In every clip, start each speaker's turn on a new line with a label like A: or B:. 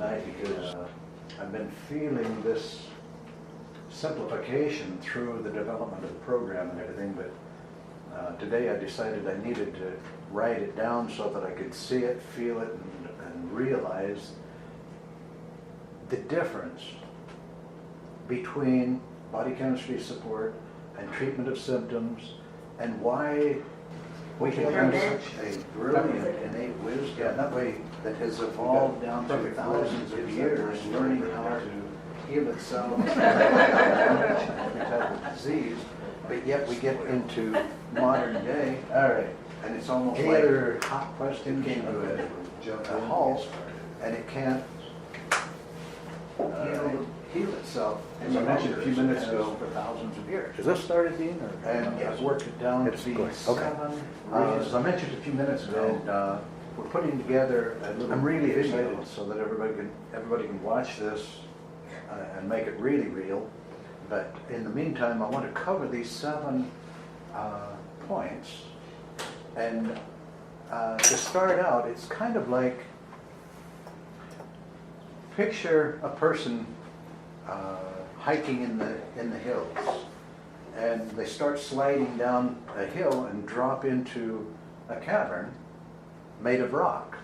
A: tonight because I've been feeling this simplification through the development of the program and everything, but today I decided I needed to write it down so that I could see it, feel it, and realize the difference between body chemistry support and treatment of symptoms, and why we can have such a brilliant innate wisdom that way that has evolved down through thousands of years, learning how to heal itself from every type of disease, but yet we get into modern day. All right, and it's almost like other hot question came to a halt, and it can't heal itself, as I mentioned a few minutes ago, for thousands of years. Has this started, Dean? And I've worked it down to be 7 as I mentioned a few minutes ago, we're putting together a little. I'm really excited so that everybody can watch this and make it really real. But in the meantime, I want to cover these 7 points. And to start out, it's kind of like, picture a person hiking in the hills, and they start sliding down a hill and drop into a cavern made of rock.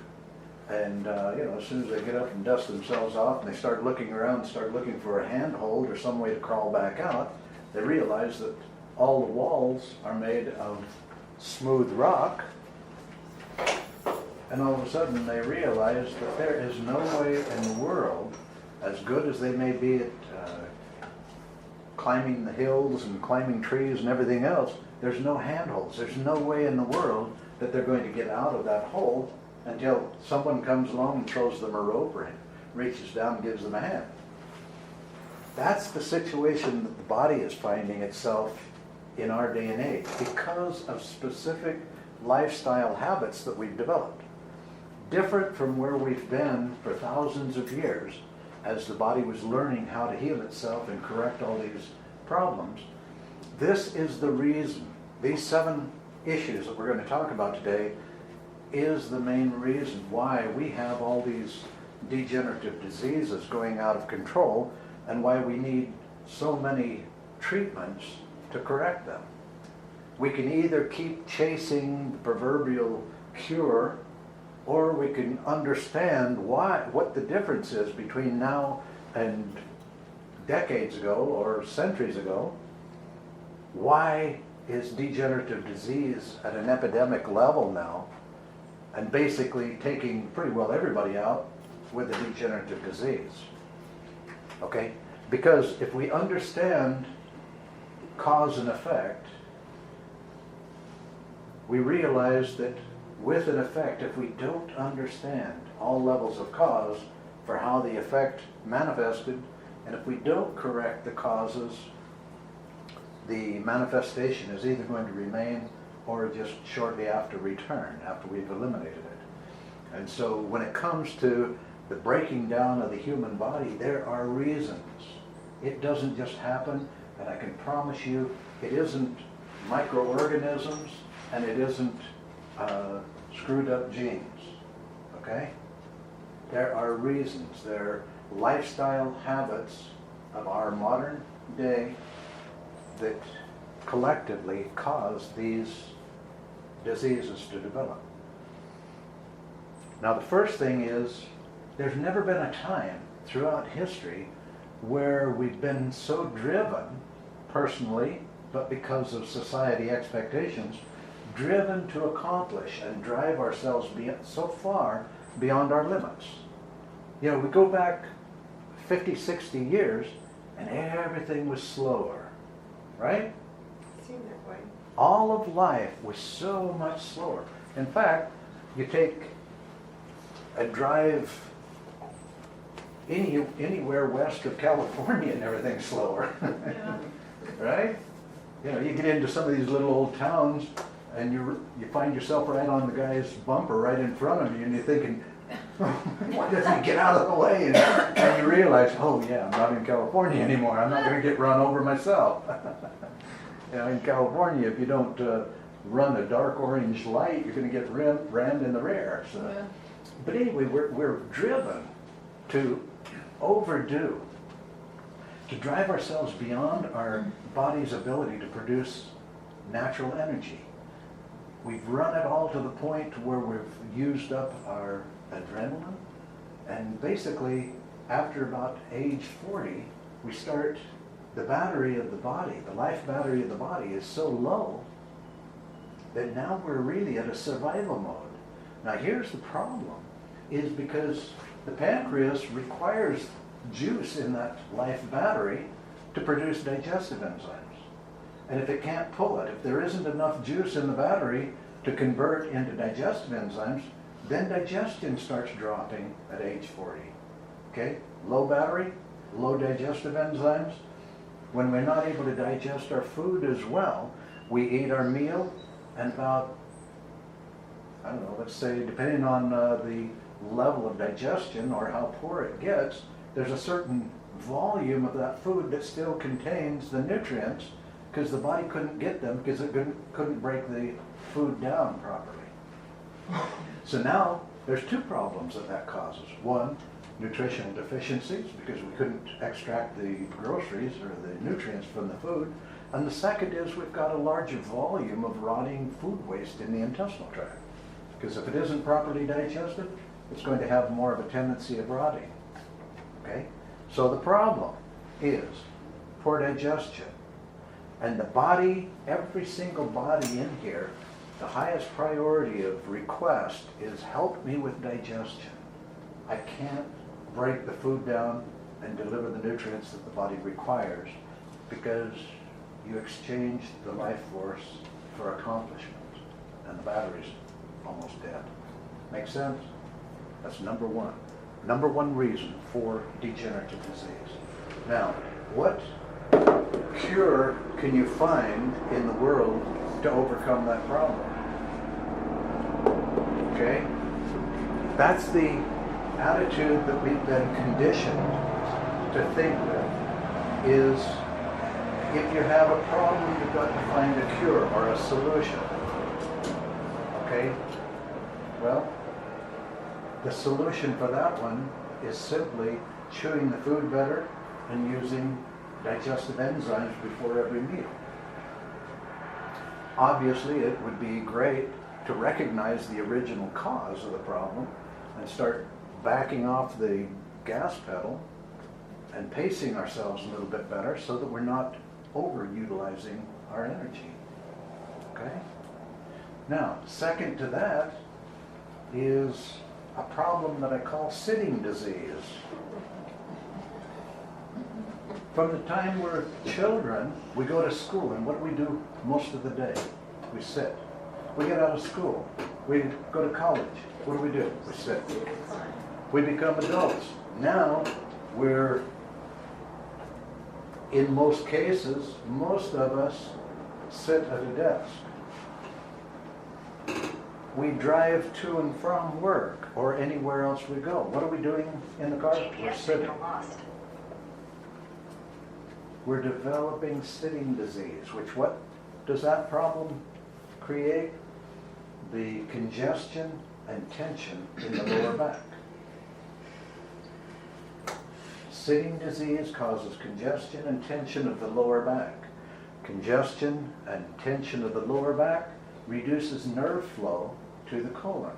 A: And as soon as they get up and dust themselves off and they start looking around, start looking for a handhold or some way to crawl back out, they realize that all the walls are made of smooth rock. And all of a sudden they realize that there is no way in the world, as good as they may be at climbing the hills and climbing trees and everything else, there's no handholds. There's no way in the world that they're going to get out of that hole until someone comes along and throws them a rope or reaches down and gives them a hand. That's the situation that the body is finding itself in our day and age because of specific lifestyle habits that we've developed. Different from where we've been for thousands of years as the body was learning how to heal itself and correct all these problems. This is the reason. These 7 issues that we're going to talk about today is the main reason why we have all these degenerative diseases going out of control and why we need so many treatments to correct them. We can either keep chasing the proverbial cure, or we can understand what the difference is between now and decades ago or centuries ago. Why is degenerative disease at an epidemic level now and basically taking pretty well everybody out with a degenerative disease? Okay? Because if we understand cause and effect, we realize that with an effect, if we don't understand all levels of cause for how the effect manifested, and if we don't correct the causes, the manifestation is either going to remain or just shortly after return, after we've eliminated it. And so when it comes to the breaking down of the human body, there are reasons. It doesn't just happen, and I can promise you it isn't microorganisms and it isn't screwed up genes, okay? There are reasons. There are lifestyle habits of our modern day that collectively cause these diseases to develop. Now the first thing is, there's never been a time throughout history where we've been so driven personally, but because of society expectations, driven to accomplish and drive ourselves so far beyond our limits. We go back 50, 60 years and everything was slower, right?
B: Seemed that way.
A: All of life was so much slower. In fact, you take a drive anywhere west of California and everything's slower.
B: Yeah.
A: Right? You get into some of these little old towns and you find yourself right on the guy's bumper right in front of you, and you're thinking, why doesn't he get out of the way? And you realize, oh yeah, I'm not in California anymore. I'm not going to get run over myself. In California, if you don't run a dark orange light, you're going to get rammed in the rear. So.
B: Yeah.
A: But anyway, we're driven to overdo, to drive ourselves beyond our body's ability to produce natural energy. We've run it all to the point where we've used up our adrenaline, and basically after about age 40, we start, the battery of the body, the life battery of the body is so low that now we're really at a survival mode. Now here's the problem, is because the pancreas requires juice in that life battery to produce digestive enzymes. And if it can't pull it, if there isn't enough juice in the battery to convert into digestive enzymes, then digestion starts dropping at age 40. Okay? Low battery, low digestive enzymes. When we're not able to digest our food as well, we eat our meal and about, I don't know, let's say depending on the level of digestion or how poor it gets, there's a certain volume of that food that still contains the nutrients because the body couldn't get them because it couldn't break the food down properly. So now there's two problems that causes. One, nutritional deficiencies because we couldn't extract the groceries or the nutrients from the food. And the second is we've got a larger volume of rotting food waste in the intestinal tract. Because if it isn't properly digested, it's going to have more of a tendency of rotting. Okay? So the problem is poor digestion. And the body, every single body in here, the highest priority of request is help me with digestion. I can't break the food down and deliver the nutrients that the body requires because you exchanged the life force for accomplishment and the battery's almost dead. Make sense? That's number one. Number one reason for degenerative disease. Now, what cure can you find in the world to overcome that problem? Okay? That's the attitude that we've been conditioned to think with, is if you have a problem, you've got to find a cure or a solution. Okay? Well, the solution for that one is simply chewing the food better and using digestive enzymes before every meal. Obviously, it would be great to recognize the original cause of the problem and start backing off the gas pedal and pacing ourselves a little bit better so that we're not overutilizing our energy. Okay? Now, second to that is a problem that I call sitting disease. From the time we're children, we go to school, and what do we do most of the day? We sit. We get out of school. We go to college. What do? We sit. We become adults. Now, we're, in most cases, most of us sit at a desk. We drive to and from work or anywhere else we go. What are we doing in the car? We're sitting. We're developing sitting disease, which what does that problem create? The congestion and tension in the lower back. Sitting disease causes congestion and tension of the lower back. Congestion and tension of the lower back reduces nerve flow to the colon,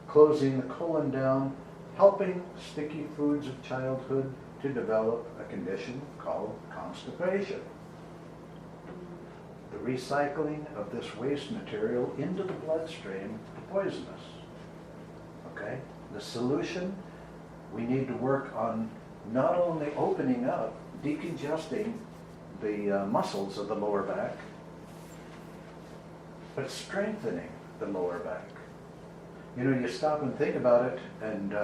A: closing the colon down, helping sticky foods of childhood to develop a condition called constipation. The recycling of this waste material into the bloodstream is poisonous. Okay? The solution, we need to work on not only opening up, decongesting the muscles of the lower back, but strengthening the lower back. You know, you stop and think about it, and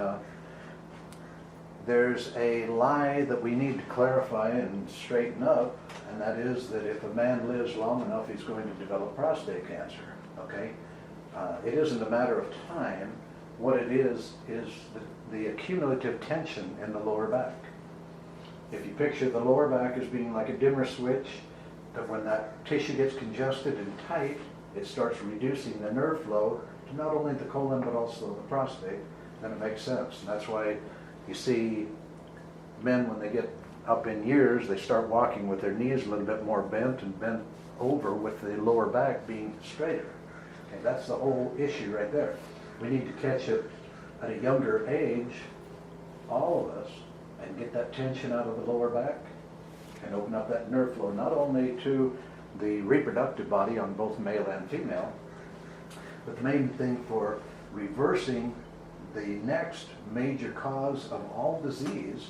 A: there's a lie that we need to clarify and straighten up, and that is that if a man lives long enough, he's going to develop prostate cancer, okay? It isn't a matter of time. What it is the accumulative tension in the lower back. If you picture the lower back as being like a dimmer switch, that when that tissue gets congested and tight, it starts reducing the nerve flow to not only the colon but also the prostate, then it makes sense. And that's why You see men, when they get up in years, they start walking with their knees a little bit more bent and bent over with the lower back being straighter. Okay, that's the whole issue right there. We need to catch it at a younger age, all of us, and get that tension out of the lower back and open up that nerve flow, not only to the reproductive body on both male and female, but the main thing for reversing the next major cause of all disease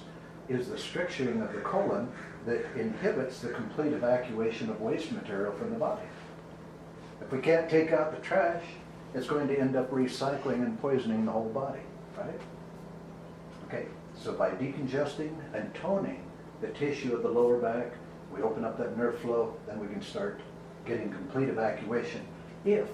A: is the stricturing of the colon that inhibits the complete evacuation of waste material from the body. If we can't take out the trash, it's going to end up recycling and poisoning the whole body, right? Okay, so by decongesting and toning the tissue of the lower back, we open up that nerve flow, then we can start getting complete evacuation. If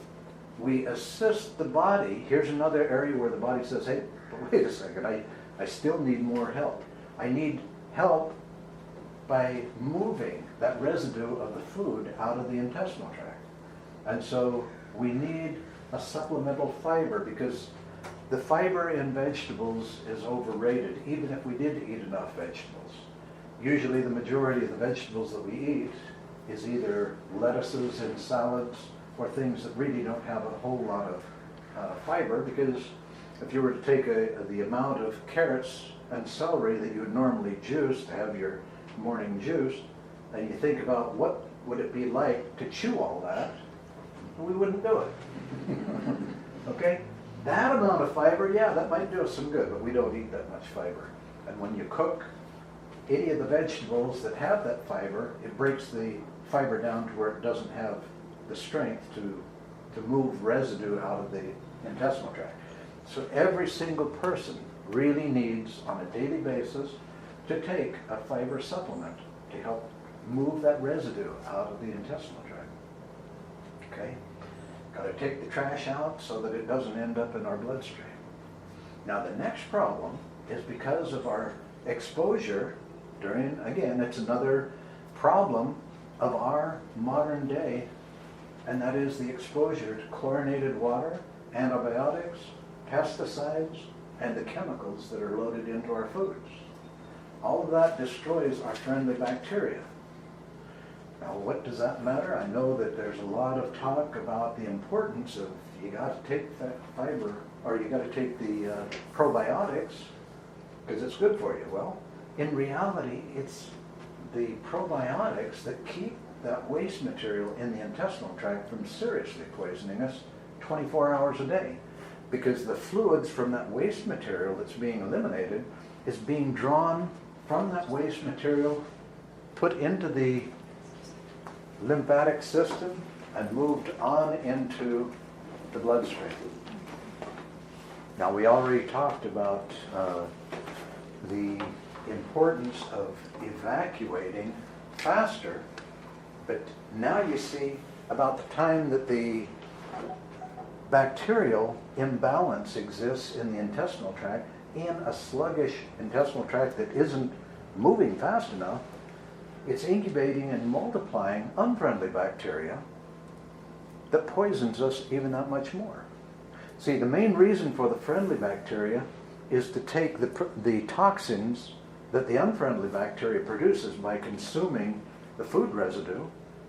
A: we assist the body, here's another area where the body says, hey, but wait a second, I still need more help. I need help by moving that residue of the food out of the intestinal tract. And so we need a supplemental fiber, because the fiber in vegetables is overrated, even if we did eat enough vegetables. Usually the majority of the vegetables that we eat is either lettuces and salads or things that really don't have a whole lot of fiber, because if you were to take the amount of carrots and celery that you would normally juice to have your morning juice, and you think about what would it be like to chew all that, we wouldn't do it. Okay? That amount of fiber, yeah, that might do us some good, but we don't eat that much fiber. And when you cook any of the vegetables that have that fiber, it breaks the fiber down to where it doesn't have the strength to move residue out of the intestinal tract. So every single person really needs, on a daily basis, to take a fiber supplement to help move that residue out of the intestinal tract. Okay? Got to take the trash out so that it doesn't end up in our bloodstream. Now the next problem is because of our exposure during, again, it's another problem of our modern day, and that is the exposure to chlorinated water, antibiotics, pesticides, and the chemicals that are loaded into our foods. All of that destroys our friendly bacteria. Now, what does that matter? I know that there's a lot of talk about the importance of you got to take that fiber, or you got to take the probiotics because it's good for you. Well, in reality, it's the probiotics that keep that waste material in the intestinal tract from seriously poisoning us 24 hours a day, because the fluids from that waste material that's being eliminated is being drawn from that waste material, put into the lymphatic system, and moved on into the bloodstream. Now, we already talked about the importance of evacuating faster, but now you see about the time that the bacterial imbalance exists in the intestinal tract, in a sluggish intestinal tract that isn't moving fast enough, it's incubating and multiplying unfriendly bacteria that poisons us even that much more. See, the main reason for the friendly bacteria is to take the toxins that the unfriendly bacteria produces by consuming the food residue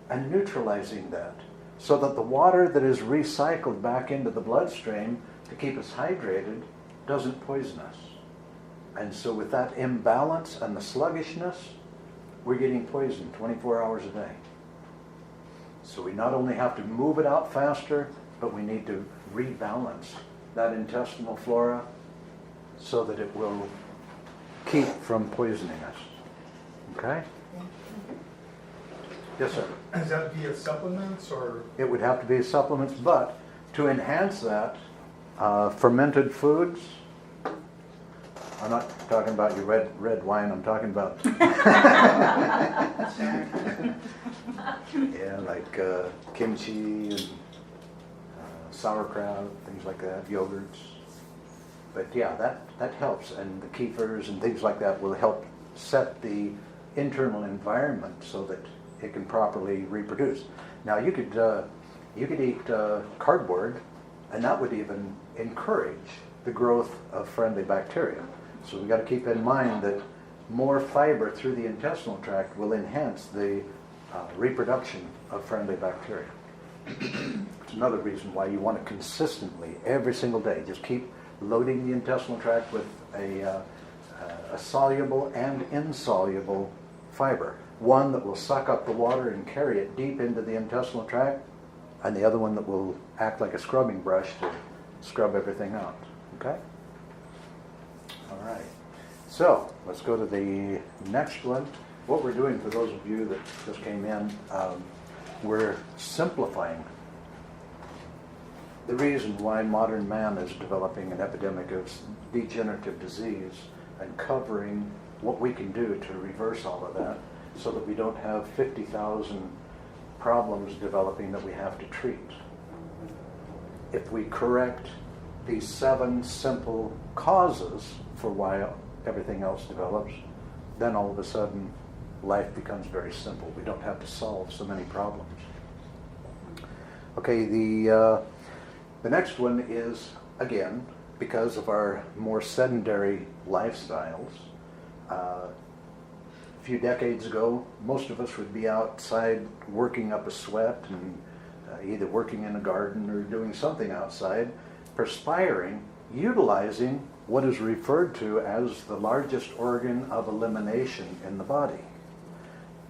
A: and neutralizing that, so that the water that is recycled back into the bloodstream to keep us hydrated doesn't poison us. And so with that imbalance and the sluggishness, we're getting poisoned 24 hours a day. So we not only have to move it out faster, but we need to rebalance that intestinal flora so that it will keep from poisoning us. Okay? Yes, sir.
B: Is that via supplements or?
A: It would have to be supplements, but to enhance that, fermented foods. I'm not talking about your red wine. I'm talking about yeah, like kimchi and sauerkraut, things like that, yogurts. But yeah, that helps, and the kefirs and things like that will help set the internal environment so that it can properly reproduce. Now you could eat cardboard, and that would even encourage the growth of friendly bacteria. So we've got to keep in mind that more fiber through the intestinal tract will enhance the reproduction of friendly bacteria. It's another reason why you want to consistently, every single day, just keep loading the intestinal tract with a soluble and insoluble fiber. One that will suck up the water and carry it deep into the intestinal tract, and the other one that will act like a scrubbing brush to scrub everything out. Okay? All right. So, let's go to the next one. What we're doing, for those of you that just came in, we're simplifying the reason why modern man is developing an epidemic of degenerative disease and covering what we can do to reverse all of that so that we don't have 50,000 problems developing that we have to treat. If we correct these 7 simple causes for why everything else develops, then all of a sudden life becomes very simple. We don't have to solve so many problems. Okay, the next one is, again, because of our more sedentary lifestyles. A few decades ago, most of us would be outside working up a sweat and either working in a garden or doing something outside, perspiring, utilizing what is referred to as the largest organ of elimination in the body.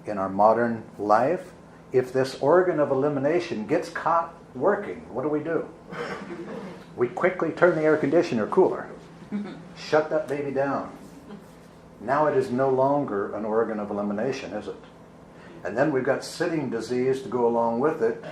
A: In our modern life, if this organ of elimination gets caught working, what do? We quickly turn the air conditioner cooler. Shut that baby down. Now it is no longer an organ of elimination, is it? And then we've got sitting disease to go along with it,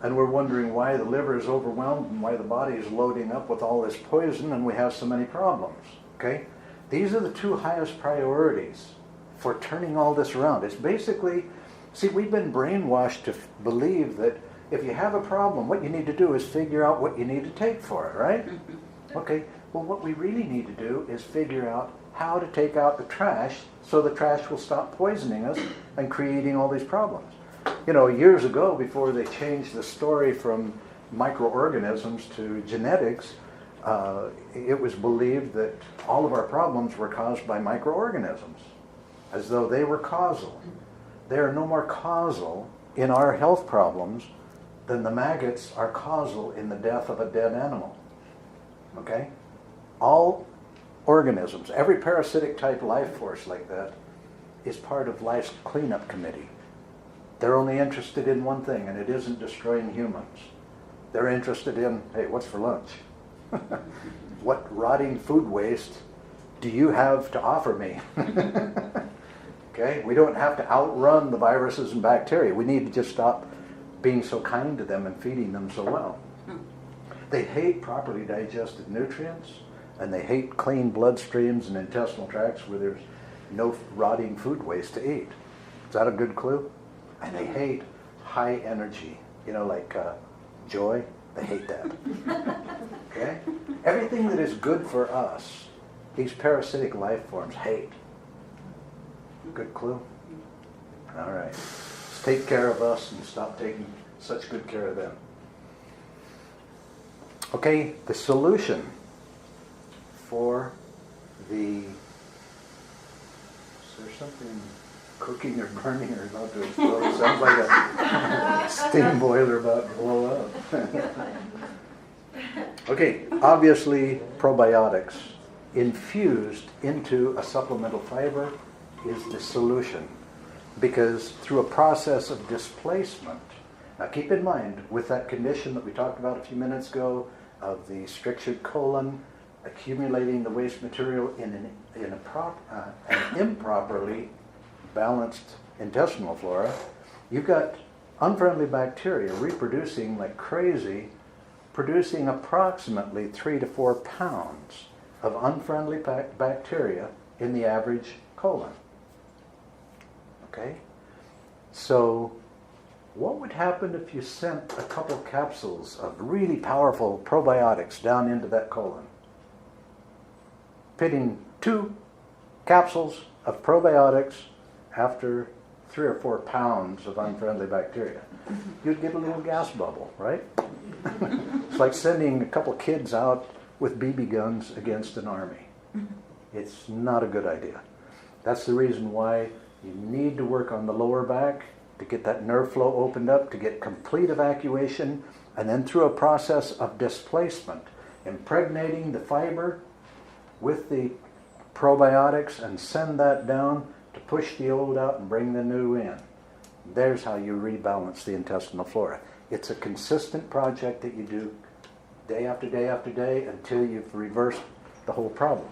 A: and we're wondering why the liver is overwhelmed and why the body is loading up with all this poison and we have so many problems. Okay? These are the 2 highest priorities for turning all this around. It's basically, see, we've been brainwashed to believe that if you have a problem, what you need to do is figure out what you need to take for it, right? Okay, well, what we really need to do is figure out how to take out the trash so the trash will stop poisoning us and creating all these problems. You know, years ago, before they changed the story from microorganisms to genetics, it was believed that all of our problems were caused by microorganisms, as though they were causal. They are no more causal in our health problems than the maggots are causal in the death of a dead animal. Okay? All organisms, every parasitic type life force like that, is part of life's cleanup committee. They're only interested in one thing, and it isn't destroying humans. They're interested in, hey, what's for lunch? What rotting food waste do you have to offer me? Okay? We don't have to outrun the viruses and bacteria. We need to just stop being so kind to them and feeding them so well. They hate properly digested nutrients, and they hate clean bloodstreams and intestinal tracts where there's no rotting food waste to eat. Is that a good clue? And they hate high energy, like joy. They hate that. Okay? Everything that is good for us, these parasitic life forms hate. Good clue? All right. Let's take care of us and stop taking such good care of them. Okay, the solution for the... Is there something cooking or burning or about to explode? It sounds like a steam boiler about to blow up. Okay, obviously probiotics infused into a supplemental fiber is the solution, because through a process of displacement, now keep in mind with that condition that we talked about a few minutes ago of the strictured colon accumulating the waste material in an improperly balanced intestinal flora, you've got unfriendly bacteria reproducing like crazy, producing approximately 3 to 4 pounds of unfriendly bacteria in the average colon. Okay? So what would happen if you sent a couple capsules of really powerful probiotics down into that colon? Fitting 2 capsules of probiotics after 3 or 4 pounds of unfriendly bacteria. You'd get a little gas bubble, right? It's like sending a couple kids out with BB guns against an army. It's not a good idea. That's the reason why you need to work on the lower back to get that nerve flow opened up, to get complete evacuation, and then through a process of displacement, impregnating the fiber with the probiotics and send that down to push the old out and bring the new in. There's how you rebalance the intestinal flora. It's a consistent project that you do day after day after day until you've reversed the whole problem.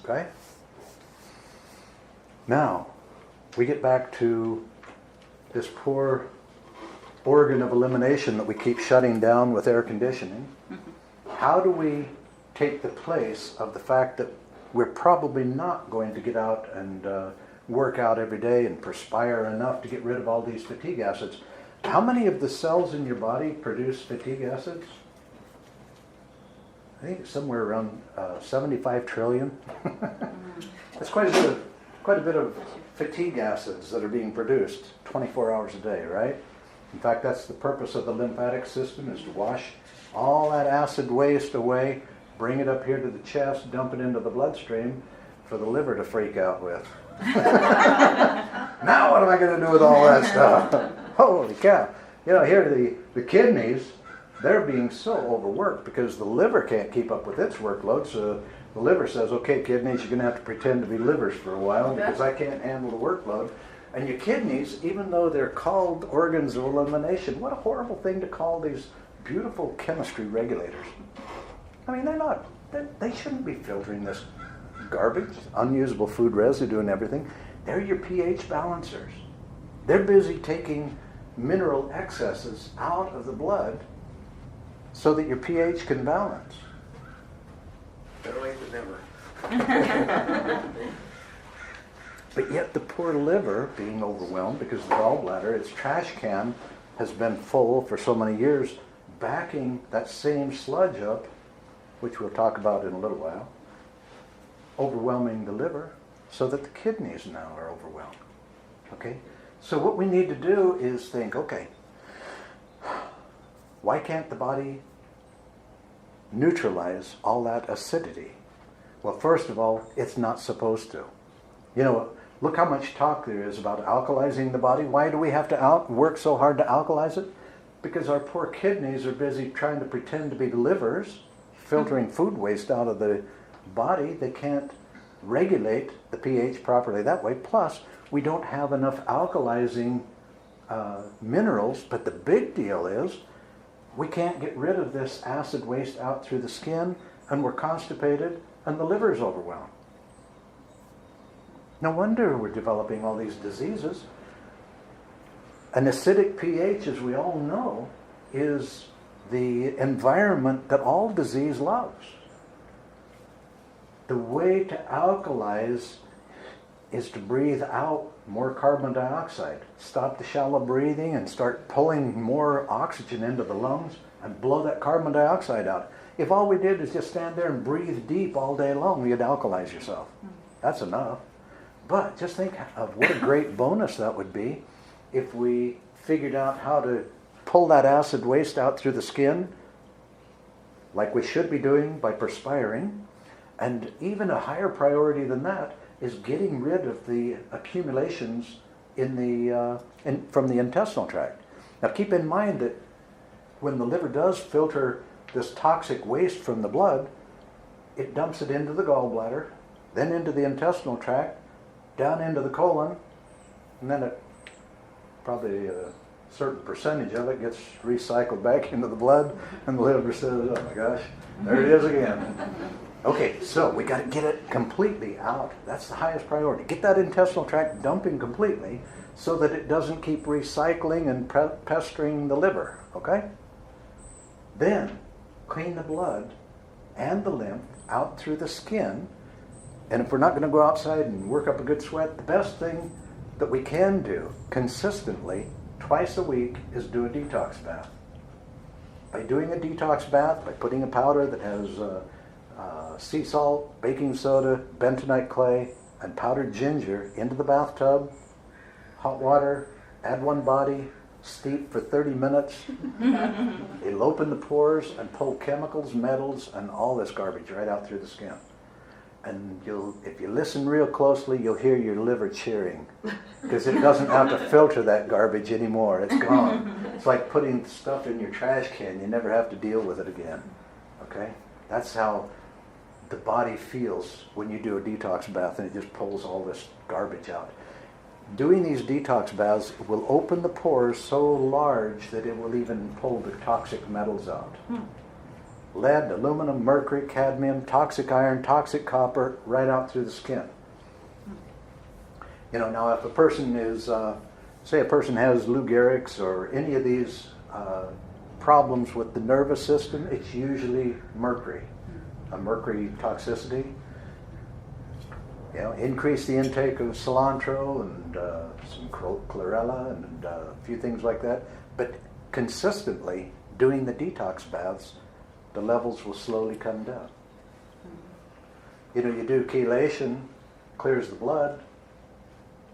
A: Okay? Now, we get back to this poor organ of elimination that we keep shutting down with air conditioning. How do we take the place of the fact that we're probably not going to get out and work out every day and perspire enough to get rid of all these fatigue acids? How many of the cells in your body produce fatigue acids? I think it's somewhere around 75 trillion. That's quite a bit of fatigue acids that are being produced 24 hours a day, right? In fact, that's the purpose of the lymphatic system, is to wash all that acid waste away, bring it up here to the chest, dump it into the bloodstream for the liver to freak out with. Now what am I going to do with all that stuff? Holy cow. You know, here the kidneys, they're being so overworked because the liver can't keep up with its workload, so the liver says, okay, kidneys, you're going to have to pretend to be livers for a while because I can't handle the workload. And your kidneys, even though they're called organs of elimination, what a horrible thing to call these beautiful chemistry regulators. I mean, they shouldn't be filtering this garbage, unusable food residue and everything. They're your pH balancers. They're busy taking mineral excesses out of the blood so that your pH can balance. Better late than never. But yet the poor liver, being overwhelmed because the gallbladder, its trash can, has been full for so many years, backing that same sludge up, which we'll talk about in a little while, overwhelming the liver, so that the kidneys now are overwhelmed. Okay? So what we need to do is think, okay, why can't the body neutralize all that acidity? Well, first of all, it's not supposed to. You know, look how much talk there is about alkalizing the body. Why do we have to work so hard to alkalize it? Because our poor kidneys are busy trying to pretend to be livers, filtering food waste out of the body. They can't regulate the pH properly that way. Plus, we don't have enough alkalizing minerals. But the big deal is we can't get rid of this acid waste out through the skin, and we're constipated, and the liver is overwhelmed. No wonder we're developing all these diseases. An acidic pH, as we all know, is the environment that all disease loves. The way to alkalize is to breathe out more carbon dioxide. Stop the shallow breathing and start pulling more oxygen into the lungs and blow that carbon dioxide out. If all we did is just stand there and breathe deep all day long, you'd alkalize yourself. That's enough. But just think of what a great bonus that would be if we figured out how to pull that acid waste out through the skin, like we should be doing by perspiring. And even a higher priority than that is getting rid of the accumulations from the intestinal tract. Now keep in mind that when the liver does filter this toxic waste from the blood, it dumps it into the gallbladder, then into the intestinal tract, down into the colon, and then probably a certain percentage of it gets recycled back into the blood, and the liver says, oh my gosh, there it is again. Okay, so we got to get it completely out. That's the highest priority. Get that intestinal tract dumping completely so that it doesn't keep recycling and pestering the liver, okay? Then clean the blood and the lymph out through the skin. And if we're not going to go outside and work up a good sweat, the best thing that we can do consistently twice a week is do a detox bath. By doing a detox bath, by putting a powder that has sea salt, baking soda, bentonite clay, and powdered ginger into the bathtub, hot water, add one body, steep for 30 minutes, it'll open the pores and pull chemicals, metals, and all this garbage right out through the skin. And if you listen real closely, you'll hear your liver cheering, because it doesn't have to filter that garbage anymore. It's gone. It's like putting stuff in your trash can. You never have to deal with it again. Okay? That's how the body feels when you do a detox bath, and it just pulls all this garbage out. Doing these detox baths will open the pores so large that it will even pull the toxic metals out. Lead, aluminum, mercury, cadmium, toxic iron, toxic copper, right out through the skin. You know, now if a person is, say a person has Lou Gehrig's or any of these problems with the nervous system, it's usually mercury, a mercury toxicity. You know, increase the intake of cilantro and some chlorella and a few things like that. But consistently doing the detox baths, the levels will slowly come down. You know, you do chelation, clears the blood,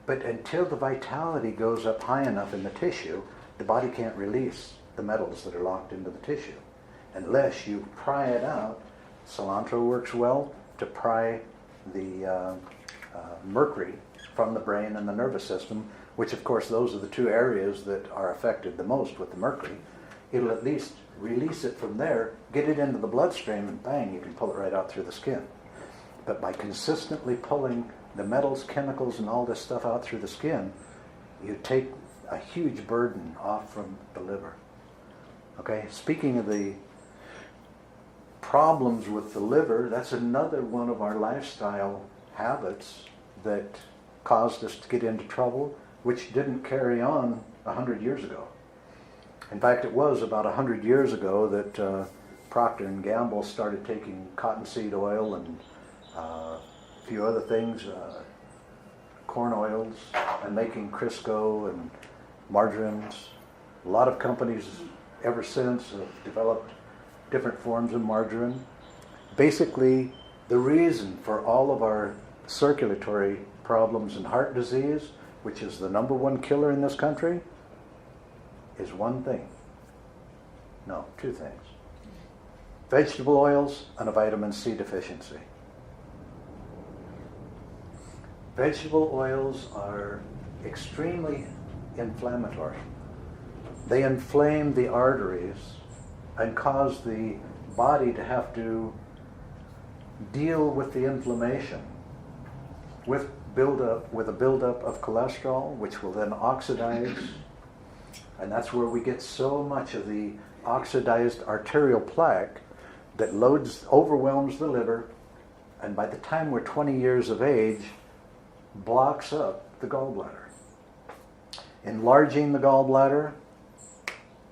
A: but until the vitality goes up high enough in the tissue, the body can't release the metals that are locked into the tissue. Unless you pry it out, cilantro works well to pry the mercury from the brain and the nervous system, which of course those are the two areas that are affected the most with the mercury. It'll at least release it from there, get it into the bloodstream, and bang, you can pull it right out through the skin. But by consistently pulling the metals, chemicals, and all this stuff out through the skin, you take a huge burden off from the liver. Okay, speaking of the problems with the liver, that's another one of our lifestyle habits that caused us to get into trouble, which didn't carry on 100 years ago. In fact, it was about 100 years ago that Procter & Gamble started taking cottonseed oil and a few other things, corn oils, and making Crisco and margarines. A lot of companies ever since have developed different forms of margarine. Basically, the reason for all of our circulatory problems and heart disease, which is the number one killer in this country, is one thing. No, two things. Vegetable oils and a vitamin C deficiency. Vegetable oils are extremely inflammatory. They inflame the arteries and cause the body to have to deal with the inflammation with a buildup of cholesterol, which will then oxidize. And that's where we get so much of the oxidized arterial plaque that overwhelms the liver, and by the time we're 20 years of age, blocks up the gallbladder, enlarging the gallbladder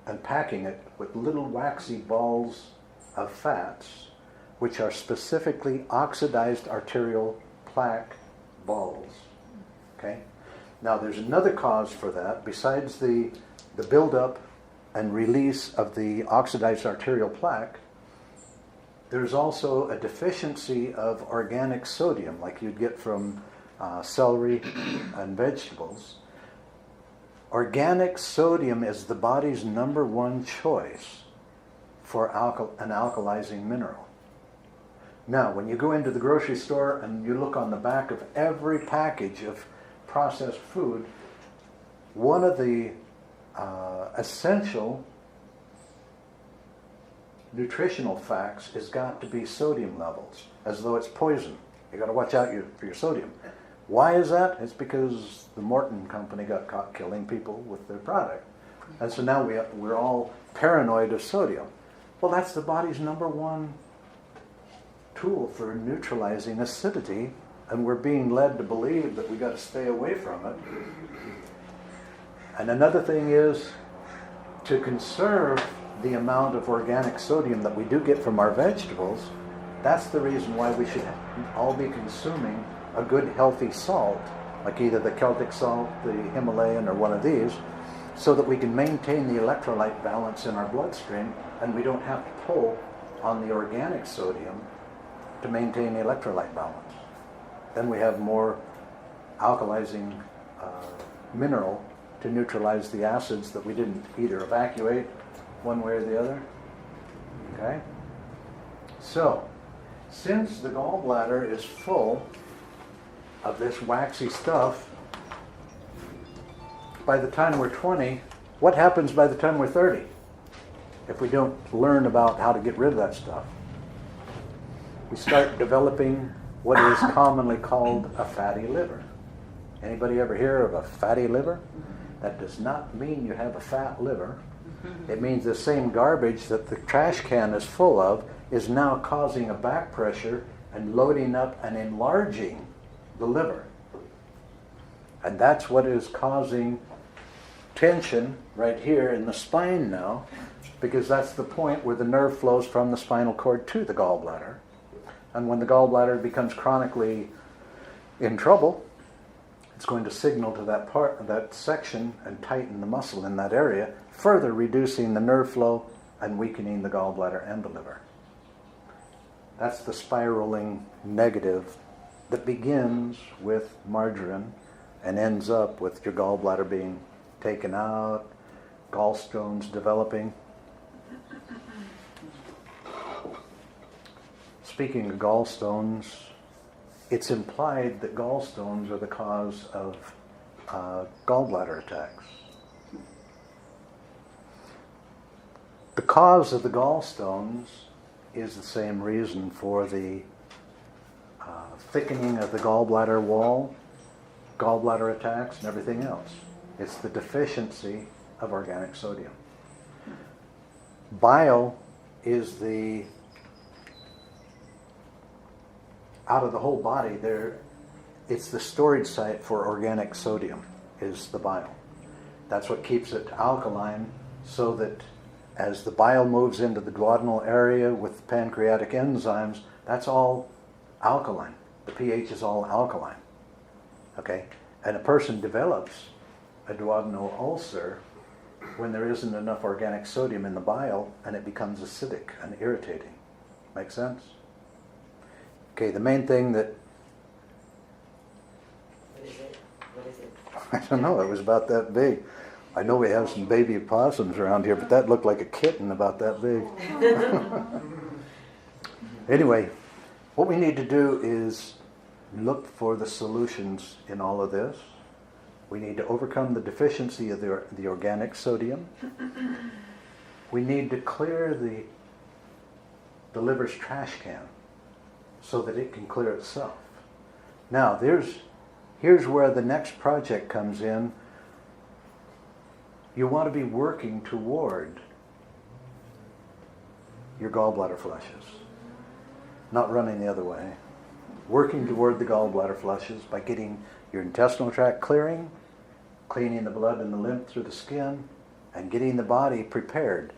A: and packing it with little waxy balls of fats, which are specifically oxidized arterial plaque balls. Okay? Now there's another cause for that besides the buildup and release of the oxidized arterial plaque. There's also a deficiency of organic sodium, like you'd get from celery and vegetables. Organic sodium is the body's number one choice for an alkalizing mineral. Now, when you go into the grocery store and you look on the back of every package of processed food, one of the essential nutritional facts has got to be sodium levels, as though it's poison. You got to watch out for your sodium. Why is that? It's because the Morton company got caught killing people with their product. And so now we're all paranoid of sodium. Well, that's the body's number one tool for neutralizing acidity, and we're being led to believe that we got to stay away from it. And another thing is to conserve the amount of organic sodium that we do get from our vegetables. That's the reason why we should all be consuming a good healthy salt, like either the Celtic salt, the Himalayan, or one of these, so that we can maintain the electrolyte balance in our bloodstream, and we don't have to pull on the organic sodium to maintain the electrolyte balance. Then we have more alkalizing mineral to neutralize the acids that we didn't either evacuate one way or the other. Okay? So, Since the gallbladder is full of this waxy stuff, by the time we're 20, what happens by the time we're 30? If we don't learn about how to get rid of that stuff. We start developing what is commonly called a fatty liver. Anybody ever hear of a fatty liver? That does not mean you have a fat liver. It means the same garbage that the trash can is full of is now causing a back pressure and loading up and enlarging the liver. And that's what is causing tension right here in the spine now, because that's the point where the nerve flows from the spinal cord to the gallbladder. And when the gallbladder becomes chronically in trouble, it's going to signal to that section and tighten the muscle in that area, further reducing the nerve flow and weakening the gallbladder and the liver. That's the spiraling negative that begins with margarine and ends up with your gallbladder being taken out, gallstones developing. Speaking of gallstones, it's implied that gallstones are the cause of gallbladder attacks. The cause of the gallstones is the same reason for the thickening of the gallbladder wall, gallbladder attacks, and everything else. It's the deficiency of organic sodium. Bile is out of the whole body there, it's the storage site for organic sodium, is the bile. That's what keeps it alkaline, so that as the bile moves into the duodenal area with pancreatic enzymes, that's all alkaline. The pH is all alkaline. Okay? And a person develops a duodenal ulcer when there isn't enough organic sodium in the bile, and it becomes acidic and irritating. Make sense? Okay, the main thing that...
C: What is it?
A: I don't know, it was about that big. I know we have some baby opossums around here, but that looked like a kitten about that big. Anyway, what we need to do is look for the solutions in all of this. We need to overcome the deficiency of the organic sodium. We need to clear the liver's trash can so that it can clear itself. Now, here's where the next project comes in. You want to be working toward your gallbladder flushes, not running the other way. Working toward the gallbladder flushes by getting your intestinal tract clearing, cleaning the blood and the lymph through the skin, and getting the body prepared.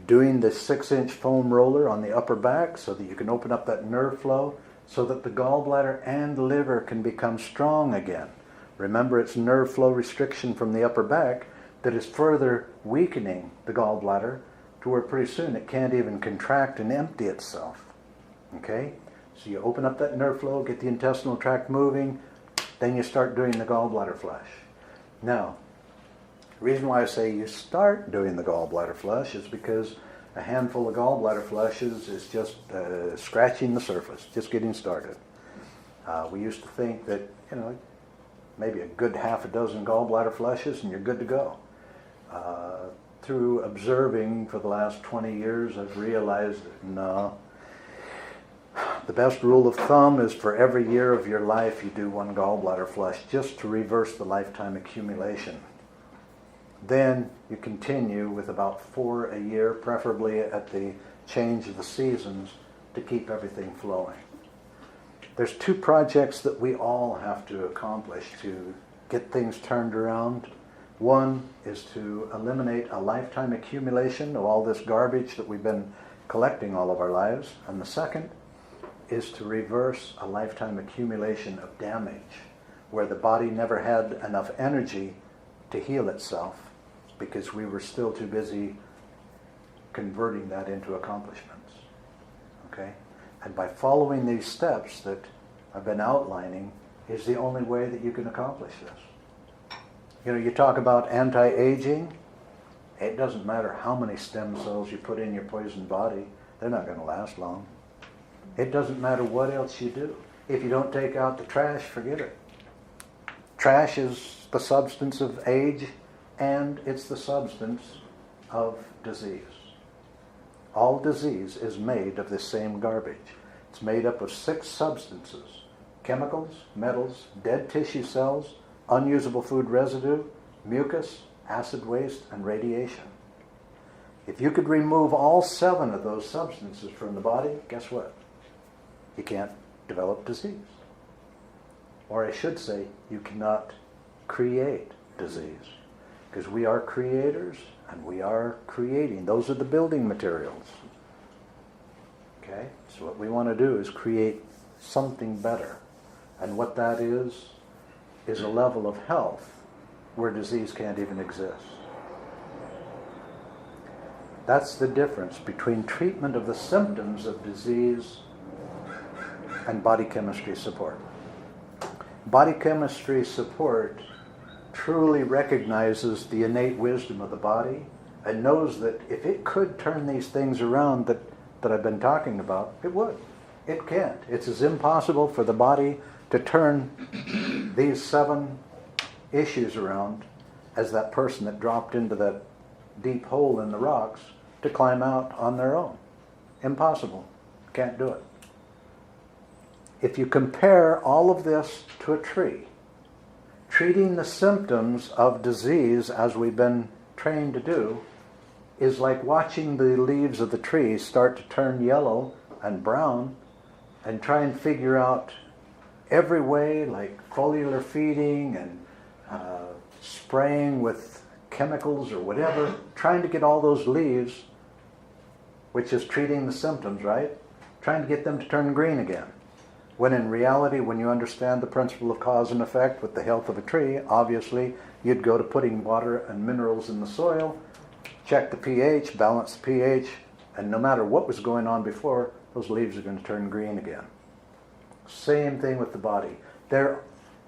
A: Doing the 6-inch foam roller on the upper back so that you can open up that nerve flow so that the gallbladder and the liver can become strong again. Remember, it's nerve flow restriction from the upper back that is further weakening the gallbladder to where pretty soon it can't even contract and empty itself. Okay? So you open up that nerve flow, get the intestinal tract moving, then you start doing the gallbladder flush. Now, the reason why I say you start doing the gallbladder flush is because a handful of gallbladder flushes is just scratching the surface, just getting started. We used to think that, maybe a good half a dozen gallbladder flushes and you're good to go. Through observing for the last 20 years, I've realized that no. The best rule of thumb is for every year of your life you do one gallbladder flush, just to reverse the lifetime accumulation. Then you continue with about 4 a year, preferably at the change of the seasons, to keep everything flowing. There's 2 projects that we all have to accomplish to get things turned around. One is to eliminate a lifetime accumulation of all this garbage that we've been collecting all of our lives. And the second is to reverse a lifetime accumulation of damage, where the body never had enough energy to heal itself because we were still too busy converting that into accomplishments. Okay? And by following these steps that I've been outlining is the only way that you can accomplish this. You talk about anti-aging. It doesn't matter how many stem cells you put in your poisoned body. They're not going to last long. It doesn't matter what else you do. If you don't take out the trash, forget it. Trash is the substance of age, and it's the substance of disease. All disease is made of the same garbage. It's made up of 6 substances: chemicals, metals, dead tissue cells, unusable food residue, mucus, acid waste, and radiation. If you could remove all 7 of those substances from the body, guess what? You can't develop disease. Or I should say, you cannot create disease. Because we are creators and we are creating. Those are the building materials. Okay? So what we want to do is create something better. And what that is a level of health where disease can't even exist. That's the difference between treatment of the symptoms of disease and body chemistry support. Body chemistry support truly recognizes the innate wisdom of the body and knows that if it could turn these things around that I've been talking about, it would. It can't. It's as impossible for the body to turn these 7 issues around as that person that dropped into that deep hole in the rocks to climb out on their own. Impossible. Can't do it. If you compare all of this to a tree, treating the symptoms of disease as we've been trained to do is like watching the leaves of the tree start to turn yellow and brown and try and figure out every way, like foliar feeding and spraying with chemicals or whatever, trying to get all those leaves, which is treating the symptoms, right? Trying to get them to turn green again. When in reality, when you understand the principle of cause and effect with the health of a tree, obviously you'd go to putting water and minerals in the soil, check the pH, balance the pH, and no matter what was going on before, those leaves are going to turn green again. Same thing with the body.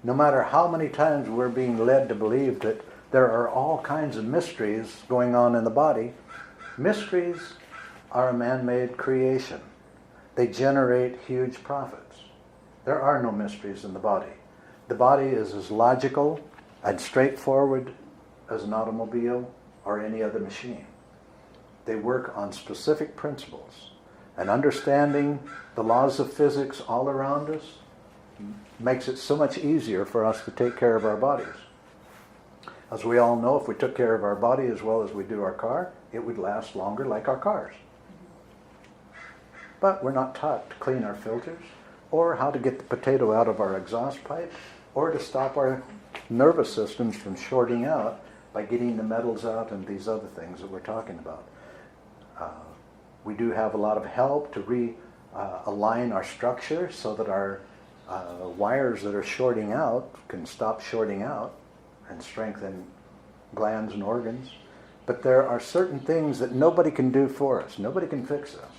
A: No matter how many times we're being led to believe that there are all kinds of mysteries going on in the body, mysteries are a man-made creation. They generate huge profits. There are no mysteries in the body. The body is as logical and straightforward as an automobile or any other machine. They work on specific principles. And understanding the laws of physics all around us makes it so much easier for us to take care of our bodies. As we all know, if we took care of our body as well as we do our car, it would last longer like our cars. But we're not taught to clean our filters, or how to get the potato out of our exhaust pipe, or to stop our nervous systems from shorting out by getting the metals out and these other things that we're talking about. We do have a lot of help to realign our structure so that our wires that are shorting out can stop shorting out and strengthen glands and organs. But there are certain things that nobody can do for us. Nobody can fix us.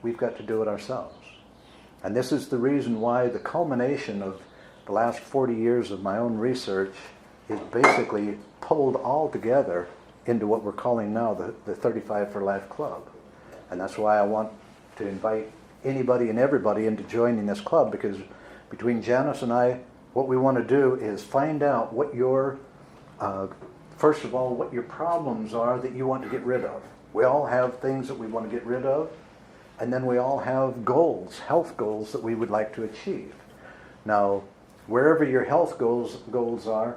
A: We've got to do it ourselves. And this is the reason why the culmination of the last 40 years of my own research is basically pulled all together into what we're calling now the 35 for Life Club. And that's why I want to invite anybody and everybody into joining this club, because between Janice and I, what we want to do is find out what your, first of all, what your problems are that you want to get rid of. We all have things that we want to get rid of, and then we all have goals, health goals that we would like to achieve. Now, wherever your health goals are,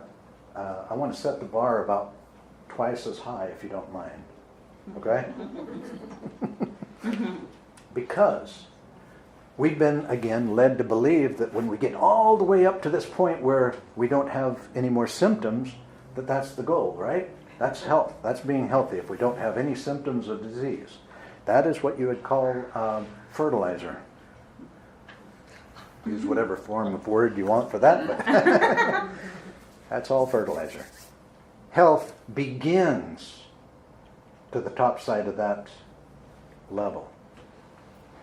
A: I want to set the bar about twice as high, if you don't mind. Okay? Because we've been, again, led to believe that when we get all the way up to this point where we don't have any more symptoms, that's the goal, right? That's health. That's being healthy, if we don't have any symptoms of disease. That is what you would call fertilizer. Use whatever form of word you want for that, but that's all fertilizer. Health begins to the top side of that level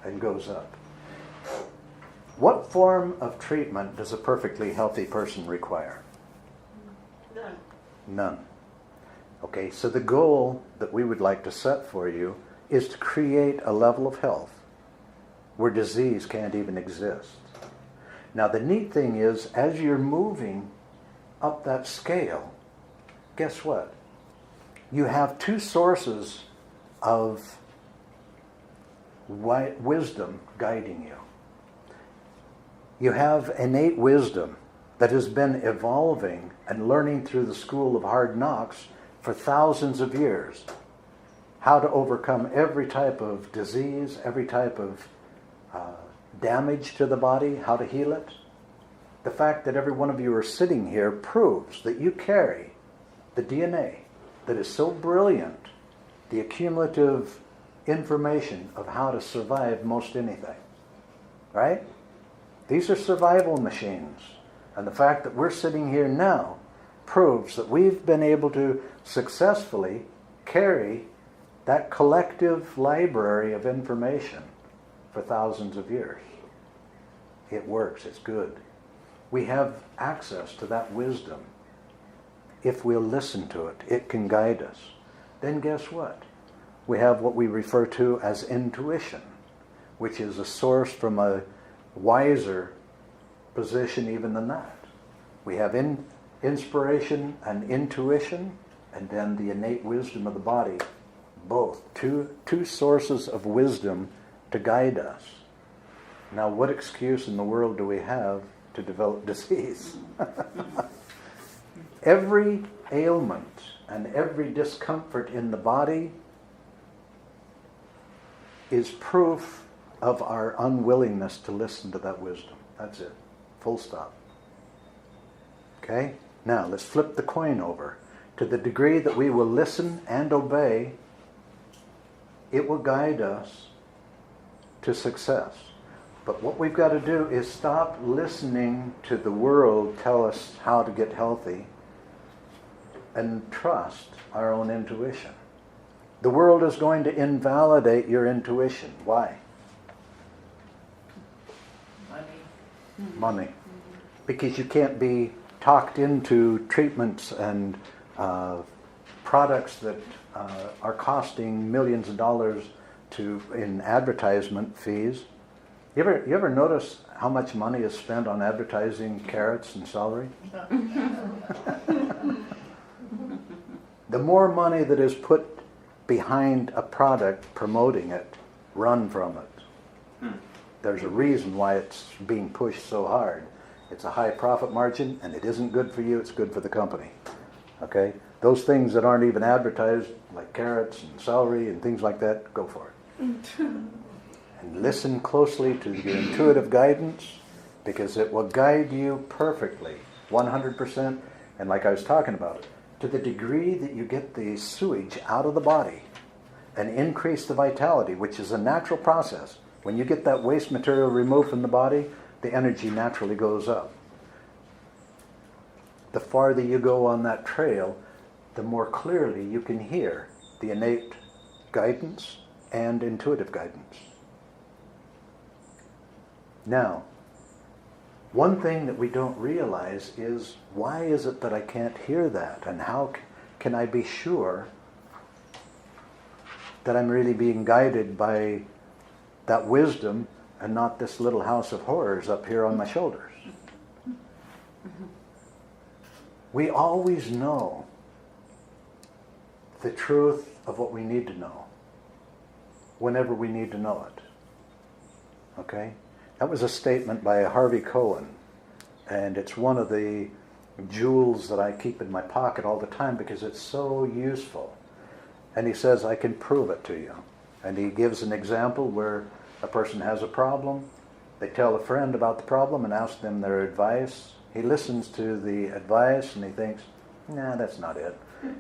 A: and goes up. What form of treatment does a perfectly healthy person require?
C: None.
A: None. Okay, so the goal that we would like to set for you is to create a level of health where disease can't even exist. Now the neat thing is, as you're moving up that scale, guess what? You have two sources of wisdom guiding you. You have innate wisdom that has been evolving and learning through the school of hard knocks for thousands of years. How to overcome every type of disease, every type of damage to the body, how to heal it. The fact that every one of you are sitting here proves that you carry the DNA that is so brilliant, the accumulative information of how to survive most anything. Right? These are survival machines. And the fact that we're sitting here now proves that we've been able to successfully carry that collective library of information for thousands of years. It works, it's good. We have access to that wisdom. If we'll listen to it, it can guide us. Then guess what? We have what we refer to as intuition, which is a source from a wiser position even than that. We have inspiration and intuition, and then the innate wisdom of the body. Both. Two sources of wisdom to guide us. Now, what excuse in the world do we have to develop disease? Every ailment and every discomfort in the body is proof of our unwillingness to listen to that wisdom. That's it. Full stop. Okay? Now, let's flip the coin over. To the degree that we will listen and obey, it will guide us to success. But what we've got to do is stop listening to the world tell us how to get healthy and trust our own intuition. The world is going to invalidate your intuition. Why? Money. Because you can't be talked into treatments and products that are costing millions of dollars in advertisement fees. You ever notice how much money is spent on advertising carrots and celery? The more money that is put behind a product promoting it, run from it. There's a reason why it's being pushed so hard. It's a high profit margin, and it isn't good for you, it's good for the company. Okay? Those things that aren't even advertised, like carrots and celery and things like that, go for it. And listen closely to your intuitive guidance, because it will guide you perfectly, 100%. And like I was talking about, to the degree that you get the sewage out of the body and increase the vitality, which is a natural process. When you get that waste material removed from the body, the energy naturally goes up. The farther you go on that trail, the more clearly you can hear the innate guidance and intuitive guidance. Now, one thing that we don't realize is, why is it that I can't hear that? And how can I be sure that I'm really being guided by that wisdom and not this little house of horrors up here on my shoulders? We always know the truth of what we need to know whenever we need to know it. Okay? That was a statement by Harvey Cohen, and it's one of the jewels that I keep in my pocket all the time because it's so useful. And he says, I can prove it to you. And he gives an example where a person has a problem. They tell a friend about the problem and ask them their advice. He listens to the advice and he thinks, nah, that's not it.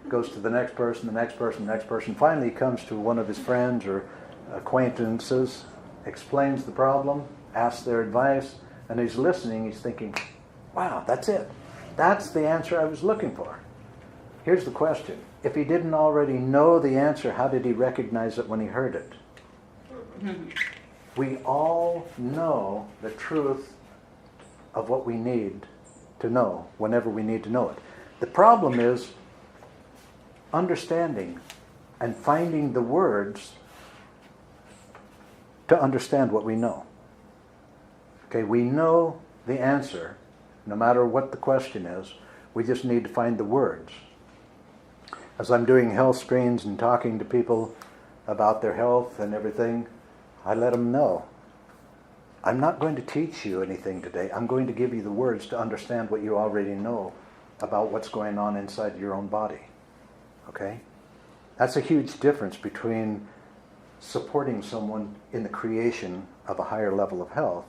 A: Goes to the next person, the next person, the next person. Finally, he comes to one of his friends or acquaintances, explains the problem, asks their advice, and he's listening. He's thinking, wow, that's it. That's the answer I was looking for. Here's the question. If he didn't already know the answer, how did he recognize it when he heard it? We all know the truth of what we need to know whenever we need to know it. The problem is understanding and finding the words to understand what we know. Okay, we know the answer, no matter what the question is. We just need to find the words. As I'm doing health screens and talking to people about their health and everything, I let them know, I'm not going to teach you anything today. I'm going to give you the words to understand what you already know about what's going on inside your own body. Okay? That's a huge difference between supporting someone in the creation of a higher level of health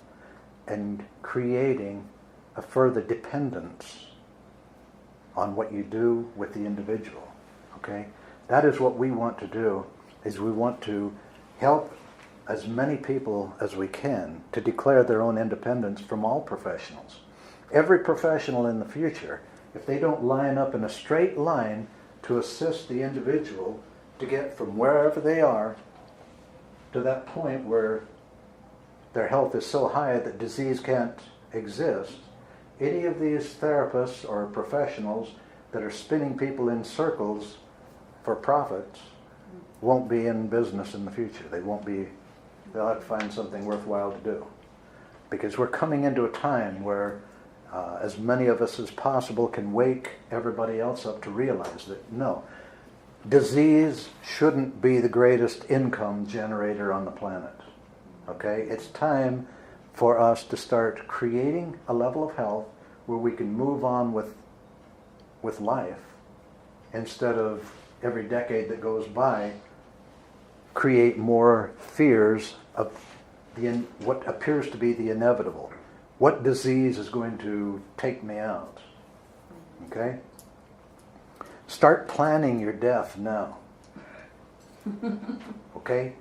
A: and creating a further dependence on what you do with the individual. Okay? That is what we want to do, is we want to help as many people as we can to declare their own independence from all professionals. Every professional in the future, if they don't line up in a straight line to assist the individual to get from wherever they are to that point where their health is so high that disease can't exist, any of these therapists or professionals that are spinning people in circles for profits won't be in business in the future. They'll have to find something worthwhile to do. Because we're coming into a time where as many of us as possible can wake everybody else up to realize that no, disease shouldn't be the greatest income generator on the planet. Okay? It's time for us to start creating a level of health where we can move on with life instead of every decade that goes by create more fears of what appears to be the inevitable. What disease is going to take me out? Okay? Start planning your death now. Okay?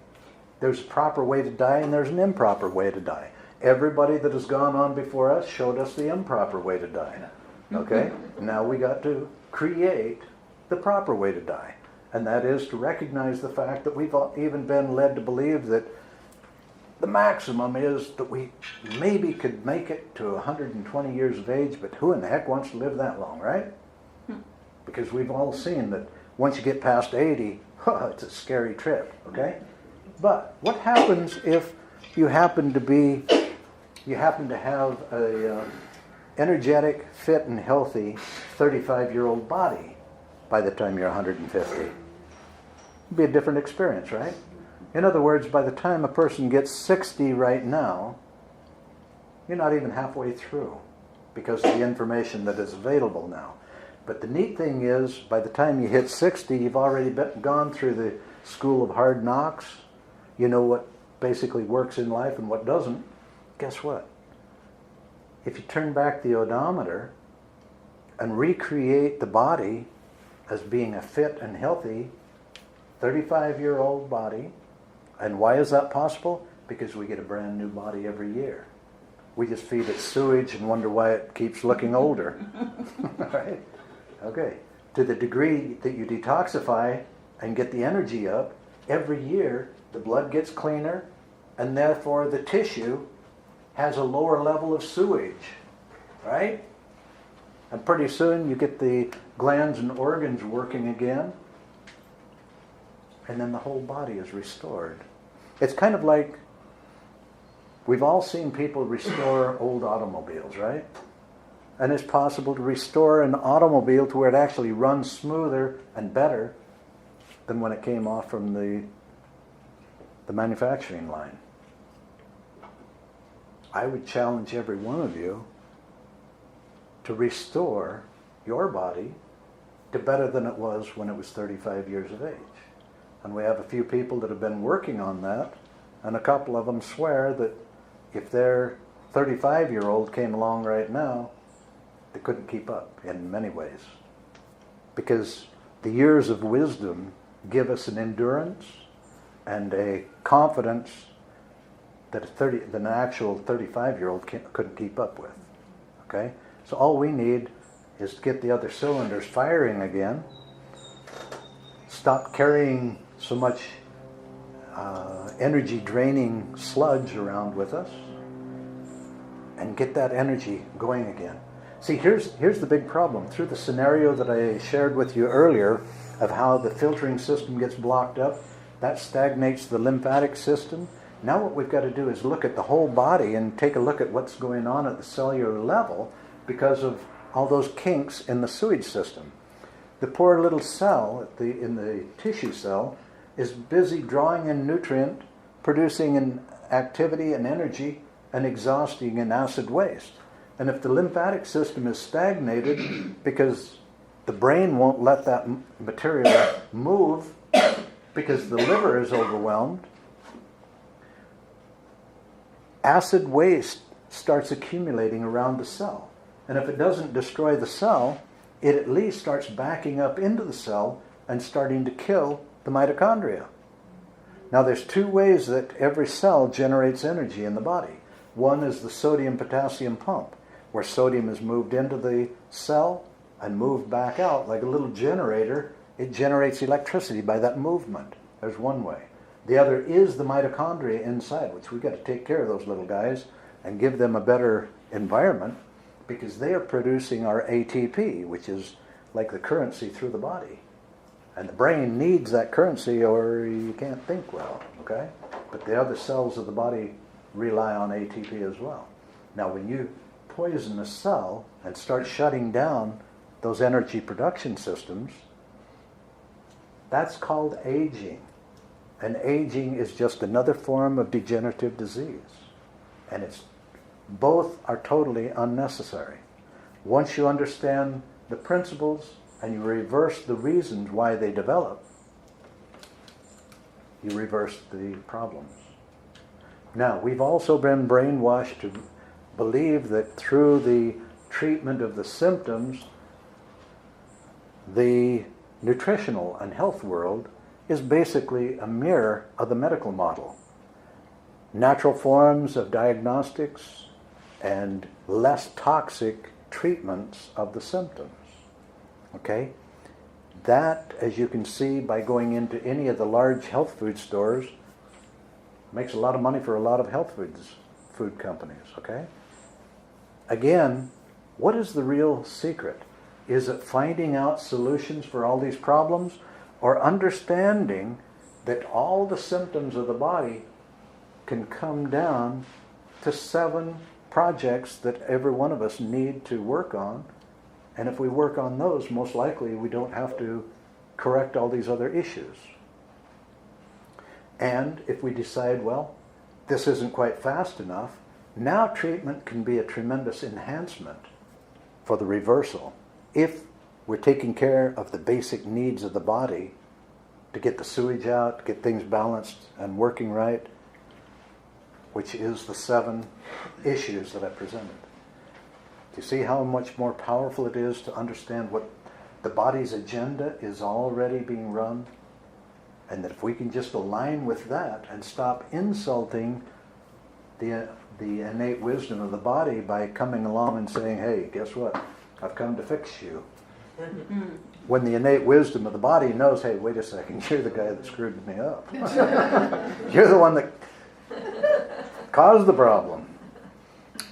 A: There's a proper way to die and there's an improper way to die. Everybody that has gone on before us showed us the improper way to die. Okay? Now we got to create the proper way to die. And that is to recognize the fact that we've even been led to believe that the maximum is that we maybe could make it to 120 years of age, but who in the heck wants to live that long, right? Because we've all seen that once you get past 80, it's a scary trip, okay? But what happens if you happen to have a energetic, fit, and healthy 35-year-old body by the time you're 150? It'd be a different experience, right? In other words, by the time a person gets 60 right now, you're not even halfway through because of the information that is available now. But the neat thing is, by the time you hit 60, you've already gone through the school of hard knocks. You know what basically works in life and what doesn't. Guess what? If you turn back the odometer and recreate the body as being a fit and healthy 35-year-old body, and why is that possible? Because we get a brand new body every year. We just feed it sewage and wonder why it keeps looking older. Right? Okay. To the degree that you detoxify and get the energy up, every year the blood gets cleaner and therefore the tissue has a lower level of sewage. Right? And pretty soon you get the glands and organs working again, and then the whole body is restored. It's kind of like we've all seen people restore old automobiles, right? And it's possible to restore an automobile to where it actually runs smoother and better than when it came off from the manufacturing line. I would challenge every one of you to restore your body to better than it was when it was 35 years of age. And we have a few people that have been working on that, and a couple of them swear that if their 35-year-old came along right now, they couldn't keep up in many ways. Because the years of wisdom give us an endurance and a confidence that an actual 35-year-old couldn't keep up with. Okay? So all we need is to get the other cylinders firing again, stop carrying so much energy-draining sludge around with us, and get that energy going again. See, here's the big problem. Through the scenario that I shared with you earlier of how the filtering system gets blocked up, that stagnates the lymphatic system, Now what we've got to do is look at the whole body and take a look at what's going on at the cellular level because of all those kinks in the sewage system. The poor little cell in the tissue cell is busy drawing in nutrient, producing an activity and energy, and exhausting in acid waste. And if the lymphatic system is stagnated because the brain won't let that material move because the liver is overwhelmed, acid waste starts accumulating around the cell. And if it doesn't destroy the cell, it at least starts backing up into the cell and starting to kill the mitochondria. Now there's two ways that every cell generates energy in the body. One is the sodium-potassium pump, where sodium is moved into the cell and moved back out like a little generator. It generates electricity by that movement. There's one way. The other is the mitochondria inside, which we've got to take care of those little guys and give them a better environment because they are producing our ATP, which is like the currency through the body. And the brain needs that currency or you can't think well, okay? But the other cells of the body rely on ATP as well. Now when you poison a cell and start shutting down those energy production systems, that's called aging. And aging is just another form of degenerative disease. And both are totally unnecessary. Once you understand the principles and you reverse the reasons why they develop, you reverse the problems. Now, we've also been brainwashed to believe that through the treatment of the symptoms, the nutritional and health world is basically a mirror of the medical model. Natural forms of diagnostics and less toxic treatments of the symptoms. Okay? That, as you can see by going into any of the large health food stores, makes a lot of money for a lot of health food companies. Okay? Again, what is the real secret? Is it finding out solutions for all these problems or understanding that all the symptoms of the body can come down to 7 projects that every one of us need to work on, and if we work on those, most likely we don't have to correct all these other issues. And if we decide, well, this isn't quite fast enough, now treatment can be a tremendous enhancement for the reversal. If we're taking care of the basic needs of the body to get the sewage out, get things balanced and working right, which is the 7 issues that I presented. Do you see how much more powerful it is to understand what the body's agenda is already being run? And that if we can just align with that and stop insulting the innate wisdom of the body by coming along and saying, hey, guess what? I've come to fix you. When the innate wisdom of the body knows, hey, wait a second, you're the guy that screwed me up. You're the one that caused the problem.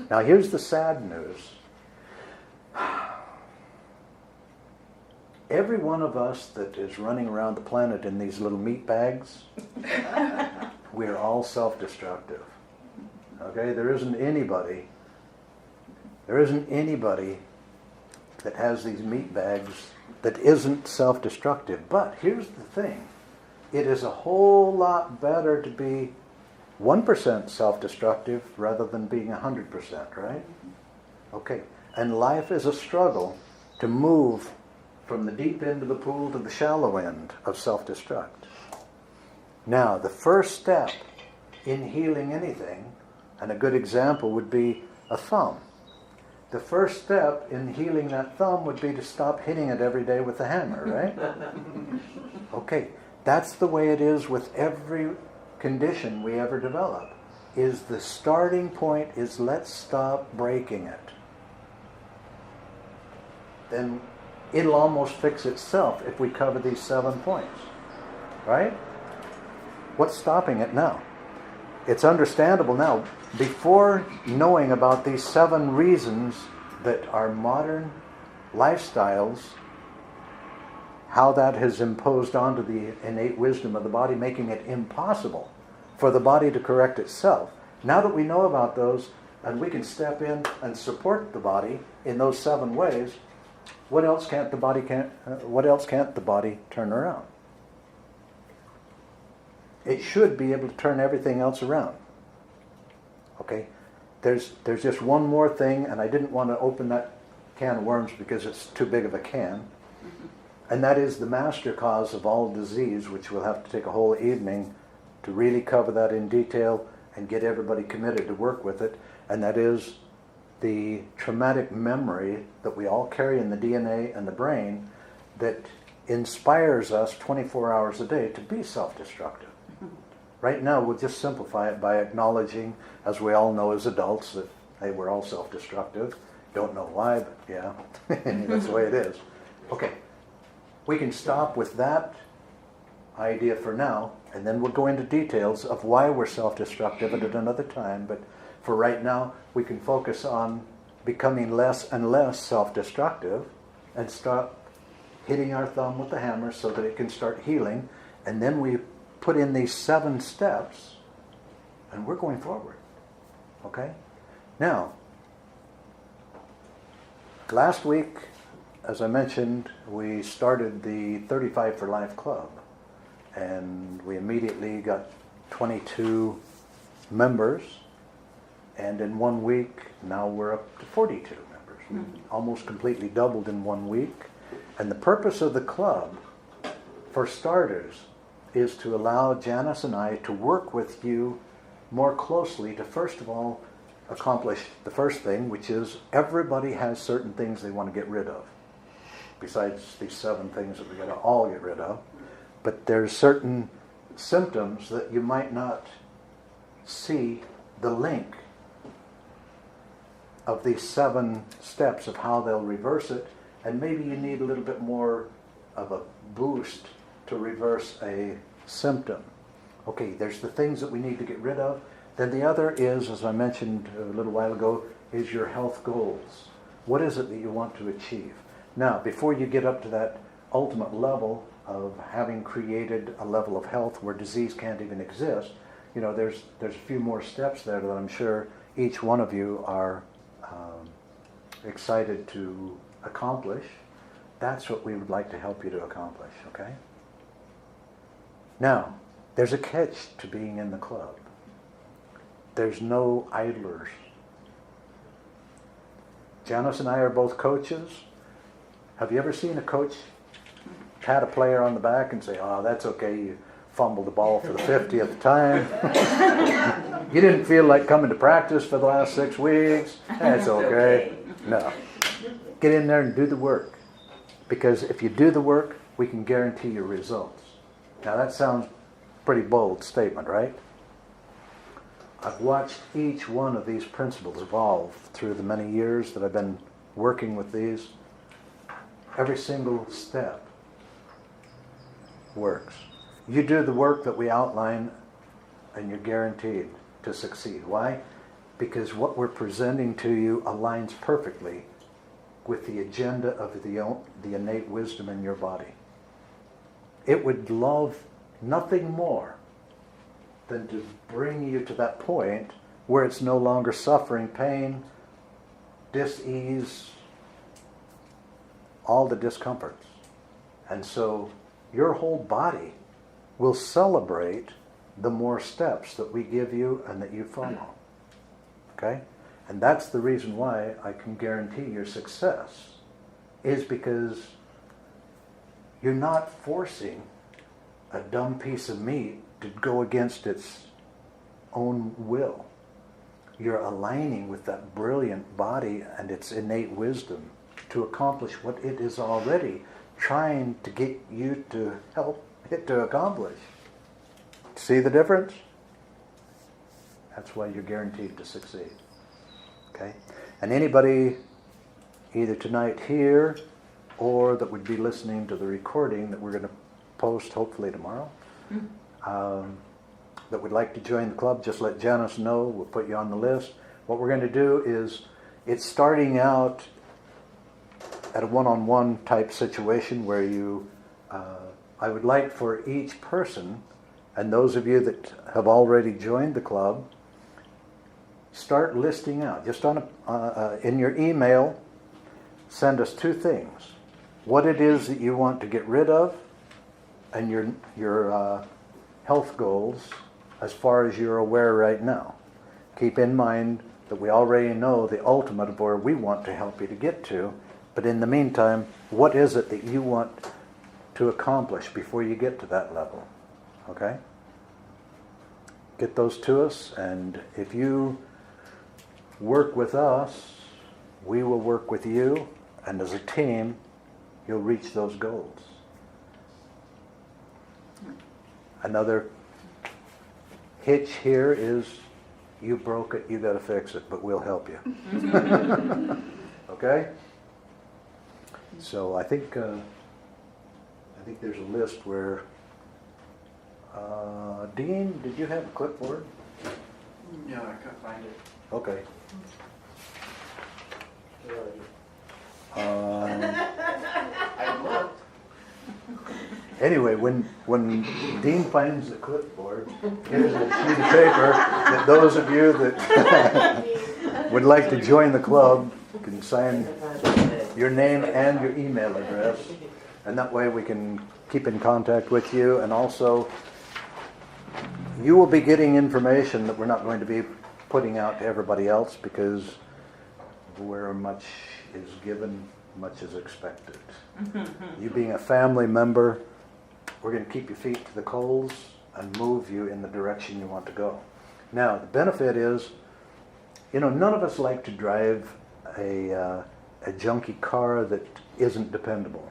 A: Now here's the sad news. Every one of us that is running around the planet in these little meat bags, we are all self-destructive. Okay, there isn't anybody that has these meat bags that isn't self-destructive. But here's the thing. It is a whole lot better to be 1% self-destructive rather than being 100%, right? Okay, and life is a struggle to move from the deep end of the pool to the shallow end of self-destruct. Now, the first step in healing anything, and a good example would be a thumb. The first step in healing that thumb would be to stop hitting it every day with a hammer, right? Okay, that's the way it is with every condition we ever develop. Is the starting point is let's stop breaking it. Then it'll almost fix itself if we cover these 7 points, right? What's stopping it now? It's understandable now. Before knowing about these 7 reasons that our modern lifestyles, how that has imposed onto the innate wisdom of the body, making it impossible for the body to correct itself. Now that we know about those, and we can step in and support the body in those 7 ways, what else can't the body turn around? It should be able to turn everything else around. Okay? There's just one more thing, and I didn't want to open that can of worms because it's too big of a can. And that is the master cause of all disease, which we'll have to take a whole evening to really cover that in detail and get everybody committed to work with it. And that is the traumatic memory that we all carry in the DNA and the brain that inspires us 24 hours a day to be self-destructive. Right now, we'll just simplify it by acknowledging, as we all know as adults, that, hey, we're all self-destructive. Don't know why, but yeah, that's the way it is. Okay, we can stop with that idea for now, and then we'll go into details of why we're self-destructive at another time. But for right now, we can focus on becoming less and less self-destructive and stop hitting our thumb with the hammer so that it can start healing. And then we put in these 7 steps, and we're going forward. Okay? Now, last week, as I mentioned, we started the 35 for Life Club, and we immediately got 22 members, and in 1 week, now we're up to 42 members. We almost completely doubled in 1 week. And the purpose of the club, for starters, is to allow Janice and I to work with you more closely to, first of all, accomplish the first thing, which is everybody has certain things they want to get rid of, besides these 7 things that we got to all get rid of. But there's certain symptoms that you might not see the link of these 7 steps of how they'll reverse it, and maybe you need a little bit more of a boost to reverse a symptom. Okay, there's the things that we need to get rid of. Then the other is, as I mentioned a little while ago, is your health goals. What is it that you want to achieve? Now, before you get up to that ultimate level of having created a level of health where disease can't even exist, you know, there's a few more steps there that I'm sure each one of you are excited to accomplish. That's what we would like to help you to accomplish, okay? Now, there's a catch to being in the club. There's no idlers. Janice and I are both coaches. Have you ever seen a coach pat a player on the back and say, "Oh, that's okay, you fumbled the ball for the 50th time. You didn't feel like coming to practice for the last 6 weeks. That's okay." No. Get in there and do the work. Because if you do the work, we can guarantee your results. Now that sounds a pretty bold statement, right? I've watched each one of these principles evolve through the many years that I've been working with these. Every single step works. You do the work that we outline and you're guaranteed to succeed. Why? Because what we're presenting to you aligns perfectly with the agenda of the innate wisdom in your body. It would love nothing more than to bring you to that point where it's no longer suffering, pain, dis-ease, all the discomforts. And so your whole body will celebrate the more steps that we give you and that you follow. Okay? And that's the reason why I can guarantee your success, is because you're not forcing a dumb piece of meat to go against its own will. You're aligning with that brilliant body and its innate wisdom to accomplish what it is already trying to get you to help it to accomplish. See the difference? That's why you're guaranteed to succeed. Okay? And anybody, either tonight here or that would be listening to the recording that we're going to post hopefully tomorrow, that would like to join the club, just let Janice know. We'll put you on the list. What we're going to do is, it's starting out at a one-on-one type situation where you, I would like for each person, And those of you that have already joined the club, start listing out. Just in your email, send us 2 things. What it is that you want to get rid of, and your health goals as far as you're aware right now. Keep in mind that we already know the ultimate of where we want to help you to get to, but in the meantime, what is it that you want to accomplish before you get to that level? Okay? Get those to us, and if you work with us, we will work with you, and as a team, you'll reach those goals. Another hitch here is you broke it, you got to fix it, but we'll help you. Okay? So I think there's a list where Dean, did you have a clipboard?
D: No, I couldn't find it.
A: Okay.
D: I looked.
A: Anyway, when Dean finds the clipboard, here's a sheet of paper that those of you that would like to join the club can sign your name and your email address, and that way we can keep in contact with you. And also, you will be getting information that we're not going to be putting out to everybody else, because where much is given, much is expected. You being a family member, we're going to keep your feet to the coals and move you in the direction you want to go. Now, the benefit is, none of us like to drive a junky car that isn't dependable.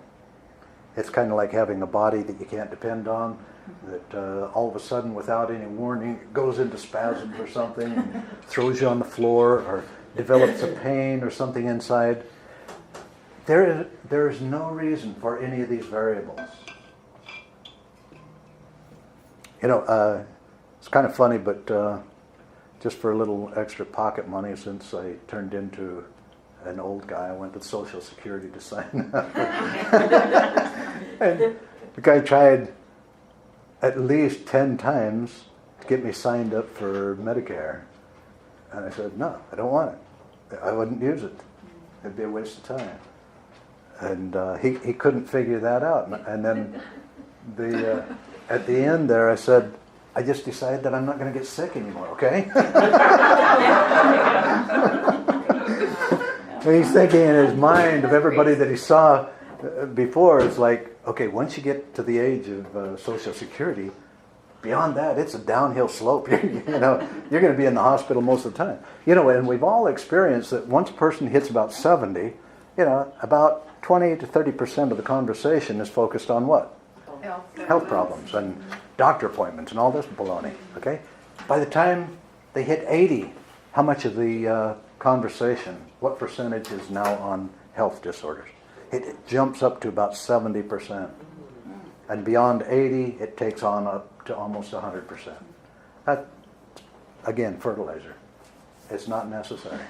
A: It's kind of like having a body that you can't depend on, that all of a sudden, without any warning, it goes into spasms or something and throws you on the floor, or develops a pain or something inside. There is no reason for any of these variables. It's kind of funny, but just for a little extra pocket money, since I turned into an old guy, I went to Social Security to sign up. And the guy tried at least 10 times to get me signed up for Medicare. And I said, no, I don't want it. I wouldn't use it. It'd be a waste of time. And he couldn't figure that out. And then at the end there, I said, I just decided that I'm not going to get sick anymore, okay? And he's thinking in his mind of everybody that he saw before. It's like, okay, once you get to the age of Social Security, beyond that, it's a downhill slope. You're going to be in the hospital most of the time. And we've all experienced that once a person hits about 70, about 20 to 30% of the conversation is focused on what? Health problems and doctor appointments and all this baloney. Okay? By the time they hit 80, how much of the conversation, what percentage is now on health disorders? It jumps up to about 70%. And beyond 80, it takes on up to almost 100%. That, again, fertilizer. It's not necessary.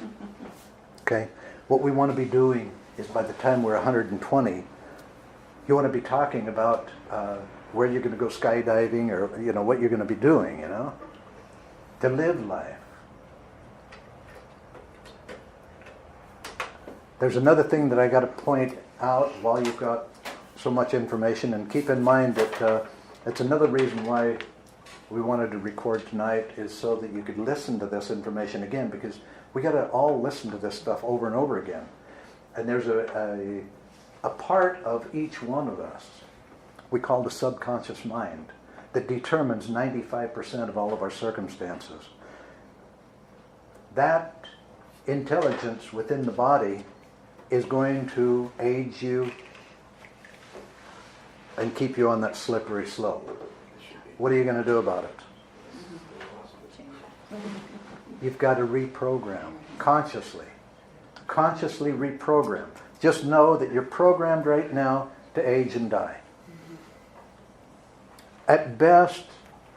A: Okay? What we want to be doing is by the time we're 120, you want to be talking about where you're going to go skydiving, or what you're going to be doing, to live life. There's another thing that I got to point out while you've got so much information, and keep in mind that it's another reason why we wanted to record tonight, is so that you could listen to this information again, because we got to all listen to this stuff over and over again. And there's a part of each one of us we call the subconscious mind that determines 95% of all of our circumstances. That intelligence within the body is going to age you and keep you on that slippery slope. What are you going to do about it? You've got to reprogram consciously. Consciously reprogram. Just know that you're programmed right now to age and die. At best,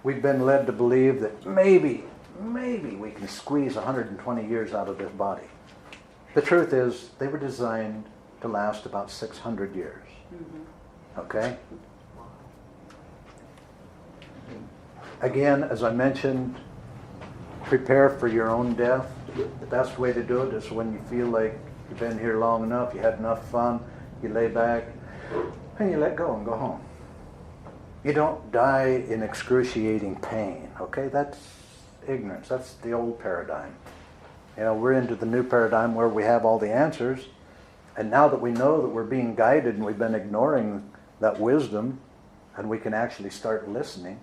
A: we've been led to believe that maybe we can squeeze 120 years out of this body. The truth is, they were designed to last about 600 years. Okay? Again, as I mentioned, prepare for your own death. The best way to do it is when you feel like you've been here long enough, you had enough fun, you lay back, and you let go and go home. You don't die in excruciating pain, okay? That's ignorance. That's the old paradigm. You know, we're into the new paradigm where we have all the answers, and now that we know that we're being guided and we've been ignoring that wisdom, and we can actually start listening,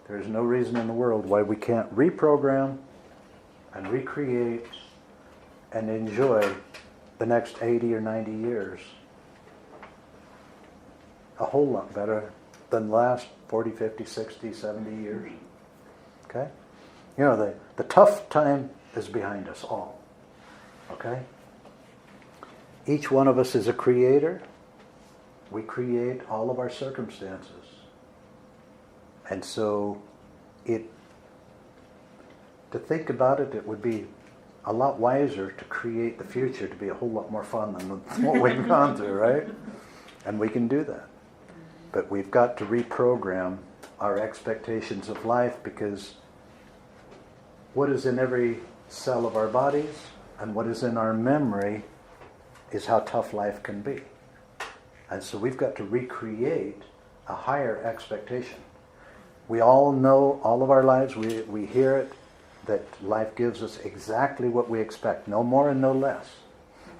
A: there's no reason in the world why we can't reprogram and recreate and enjoy the next 80 or 90 years a whole lot better than the last 40, 50, 60, 70 years. Okay? You know, the tough time is behind us all. Okay? Each one of us is a creator. We create all of our circumstances. And so to think about it, it would be a lot wiser to create the future to be a whole lot more fun than what we've gone through, right? And we can do that. But we've got to reprogram our expectations of life, because what is in every cell of our bodies and what is in our memory is how tough life can be. And so we've got to recreate a higher expectation. We all know all of our lives, we hear it, that life gives us exactly what we expect, no more and no less.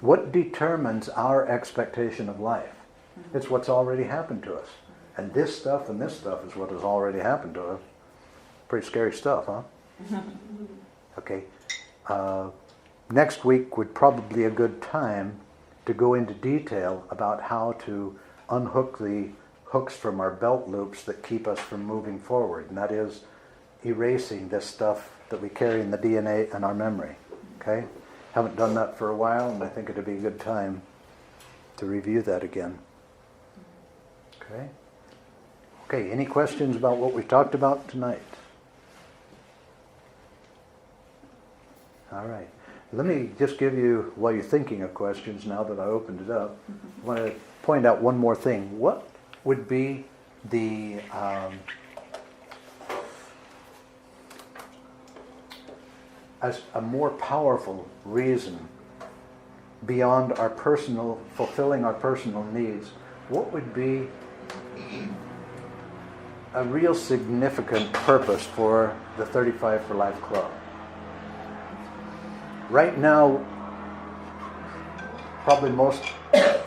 A: What determines our expectation of life? It's what's already happened to us. And this stuff is what has already happened to us. Pretty scary stuff, huh? Okay. Next week would probably be a good time to go into detail about how to unhook the hooks from our belt loops that keep us from moving forward. And that is erasing this stuff that we carry in the DNA and our memory. Okay? Haven't done that for a while, and I think it'd be a good time to review that again. Okay? Okay, any questions about what we talked about tonight? All right. Let me just give you, while you're thinking of questions, now that I opened it up, I want to point out one more thing. What would be the as a more powerful reason beyond our personal, fulfilling our personal needs? What would be a real significant purpose for the 35 for Life Club? Right now, probably most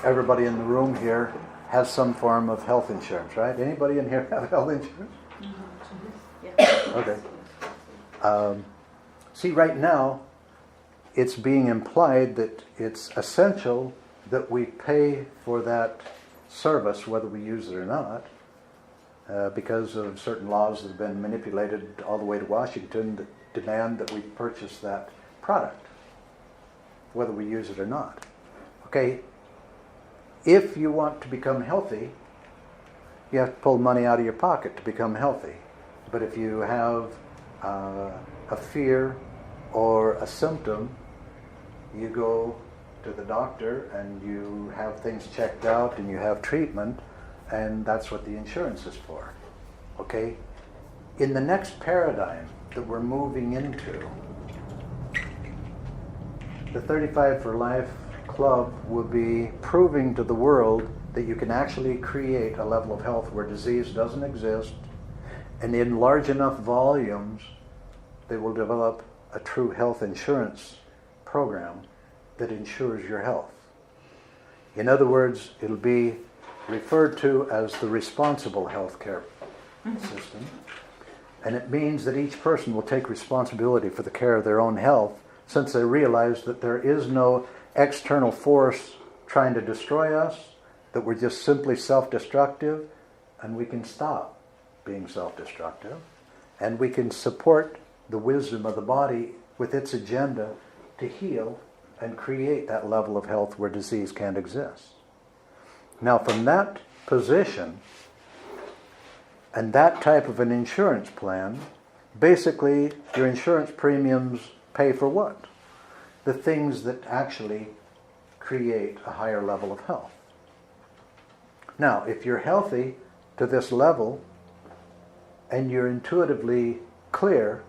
A: everybody in the room here has some form of health insurance, right? Anybody in here have health insurance? Okay. See, right now, it's being implied that it's essential that we pay for that service, whether we use it or not, because of certain laws that have been manipulated all the way to Washington that demand that we purchase that product, whether we use it or not. Okay, if you want to become healthy, you have to pull money out of your pocket to become healthy. But if you have a fear or a symptom, you go to the doctor and you have things checked out and you have treatment, and that's what the insurance is for. Okay? In the next paradigm that we're moving into, the 35 for Life Club will be proving to the world that you can actually create a level of health where disease doesn't exist, and in large enough volumes, they will develop a true health insurance program that ensures your health. In other words, it'll be referred to as the responsible healthcare system, and it means that each person will take responsibility for the care of their own health, since they realize that there is no external force trying to destroy us, that we're just simply self-destructive, and we can stop being self-destructive, and we can support the wisdom of the body with its agenda to heal and create that level of health where disease can't exist. Now, from that position and that type of an insurance plan, basically your insurance premiums pay for what? The things that actually create a higher level of health. Now, if you're healthy to this level and you're intuitively clear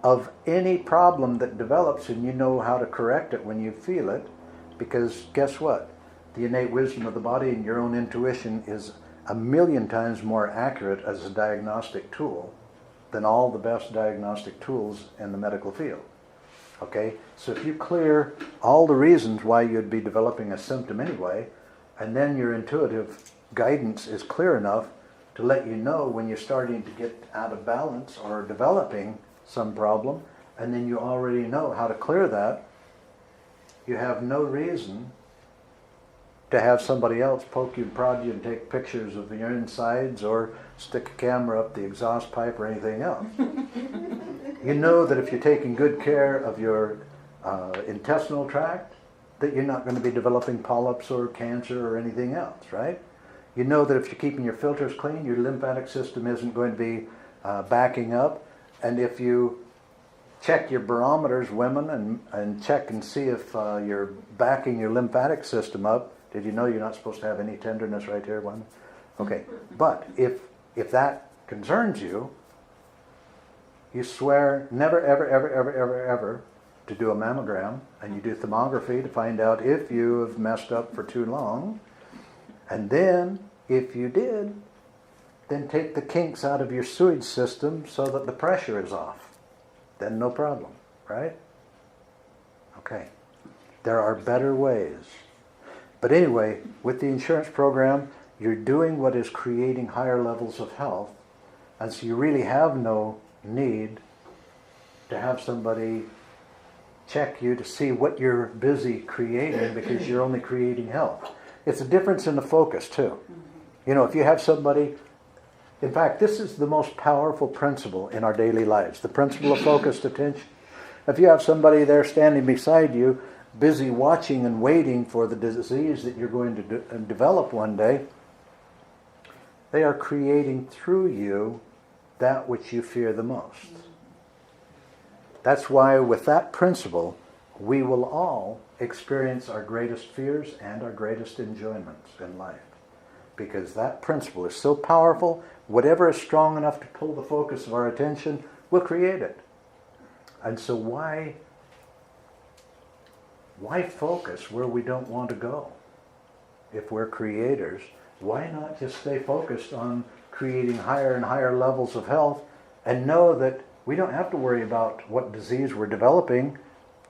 A: of any problem that develops, and you know how to correct it when you feel it, because guess what? The innate wisdom of the body and your own intuition is 1,000,000 times more accurate as a diagnostic tool than all the best diagnostic tools in the medical field. Okay? So if you clear all the reasons why you'd be developing a symptom anyway, and then your intuitive guidance is clear enough to let you know when you're starting to get out of balance or developing some problem, and then you already know how to clear that, you have no reason to have somebody else poke you and prod you and take pictures of your insides or stick a camera up the exhaust pipe or anything else. You know that if you're taking good care of your intestinal tract, that you're not going to be developing polyps or cancer or anything else, right? You know that if you're keeping your filters clean, your lymphatic system isn't going to be backing up. And if you check your barometers, women, and check and see if you're backing your lymphatic system up, did you know you're not supposed to have any tenderness right here, women? Okay, but if that concerns you, you swear never, ever, ever, ever, ever, ever to do a mammogram, and you do thermography to find out if you have messed up for too long. And then, if you did, then take the kinks out of your sewage system so that the pressure is off. Then no problem, right? Okay. There are better ways. But anyway, with the insurance program, you're doing what is creating higher levels of health, and so you really have no need to have somebody check you to see what you're busy creating, because you're only creating health. It's a difference in the focus too. You know, if you have somebody, in fact, this is the most powerful principle in our daily lives, the principle of focused attention. If you have somebody there standing beside you, busy watching and waiting for the disease that you're going to develop one day, they are creating through you that which you fear the most. That's why with that principle, we will all experience our greatest fears and our greatest enjoyments in life. Because that principle is so powerful, whatever is strong enough to pull the focus of our attention will create it. And so why focus where we don't want to go? If we're creators, why not just stay focused on creating higher and higher levels of health and know that we don't have to worry about what disease we're developing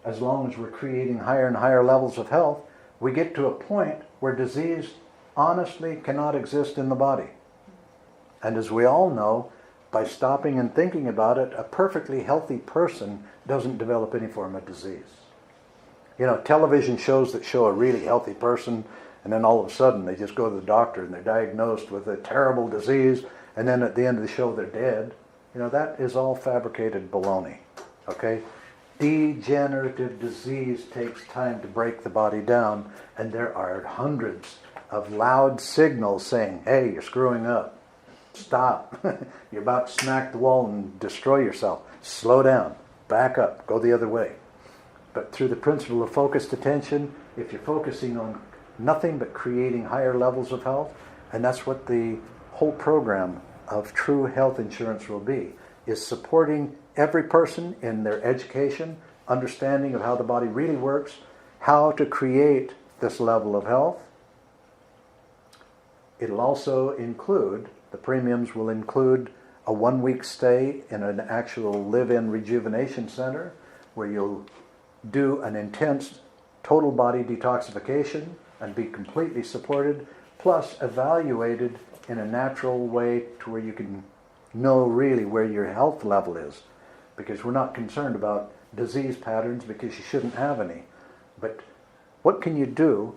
A: as long as we're creating higher and higher levels of health? We get to a point where disease honestly cannot exist in the body. And as we all know, by stopping and thinking about it, a perfectly healthy person doesn't develop any form of disease. You know, television shows that show a really healthy person, and then all of a sudden they just go to the doctor and they're diagnosed with a terrible disease, and then at the end of the show they're dead. You know, that is all fabricated baloney. Okay? Degenerative disease takes time to break the body down, and there are hundreds of loud signals saying, hey, you're screwing up. Stop. You're about to smack the wall and destroy yourself. Slow down. Back up. Go the other way. But through the principle of focused attention, if you're focusing on nothing but creating higher levels of health, and that's what the whole program of true health insurance will be, is supporting every person in their education, understanding of how the body really works, how to create this level of health. It'll also include, the premiums will include a 1-week stay in an actual live-in rejuvenation center where you'll do an intense total body detoxification and be completely supported, plus evaluated in a natural way to where you can know really where your health level is. Because we're not concerned about disease patterns because you shouldn't have any. But what can you do?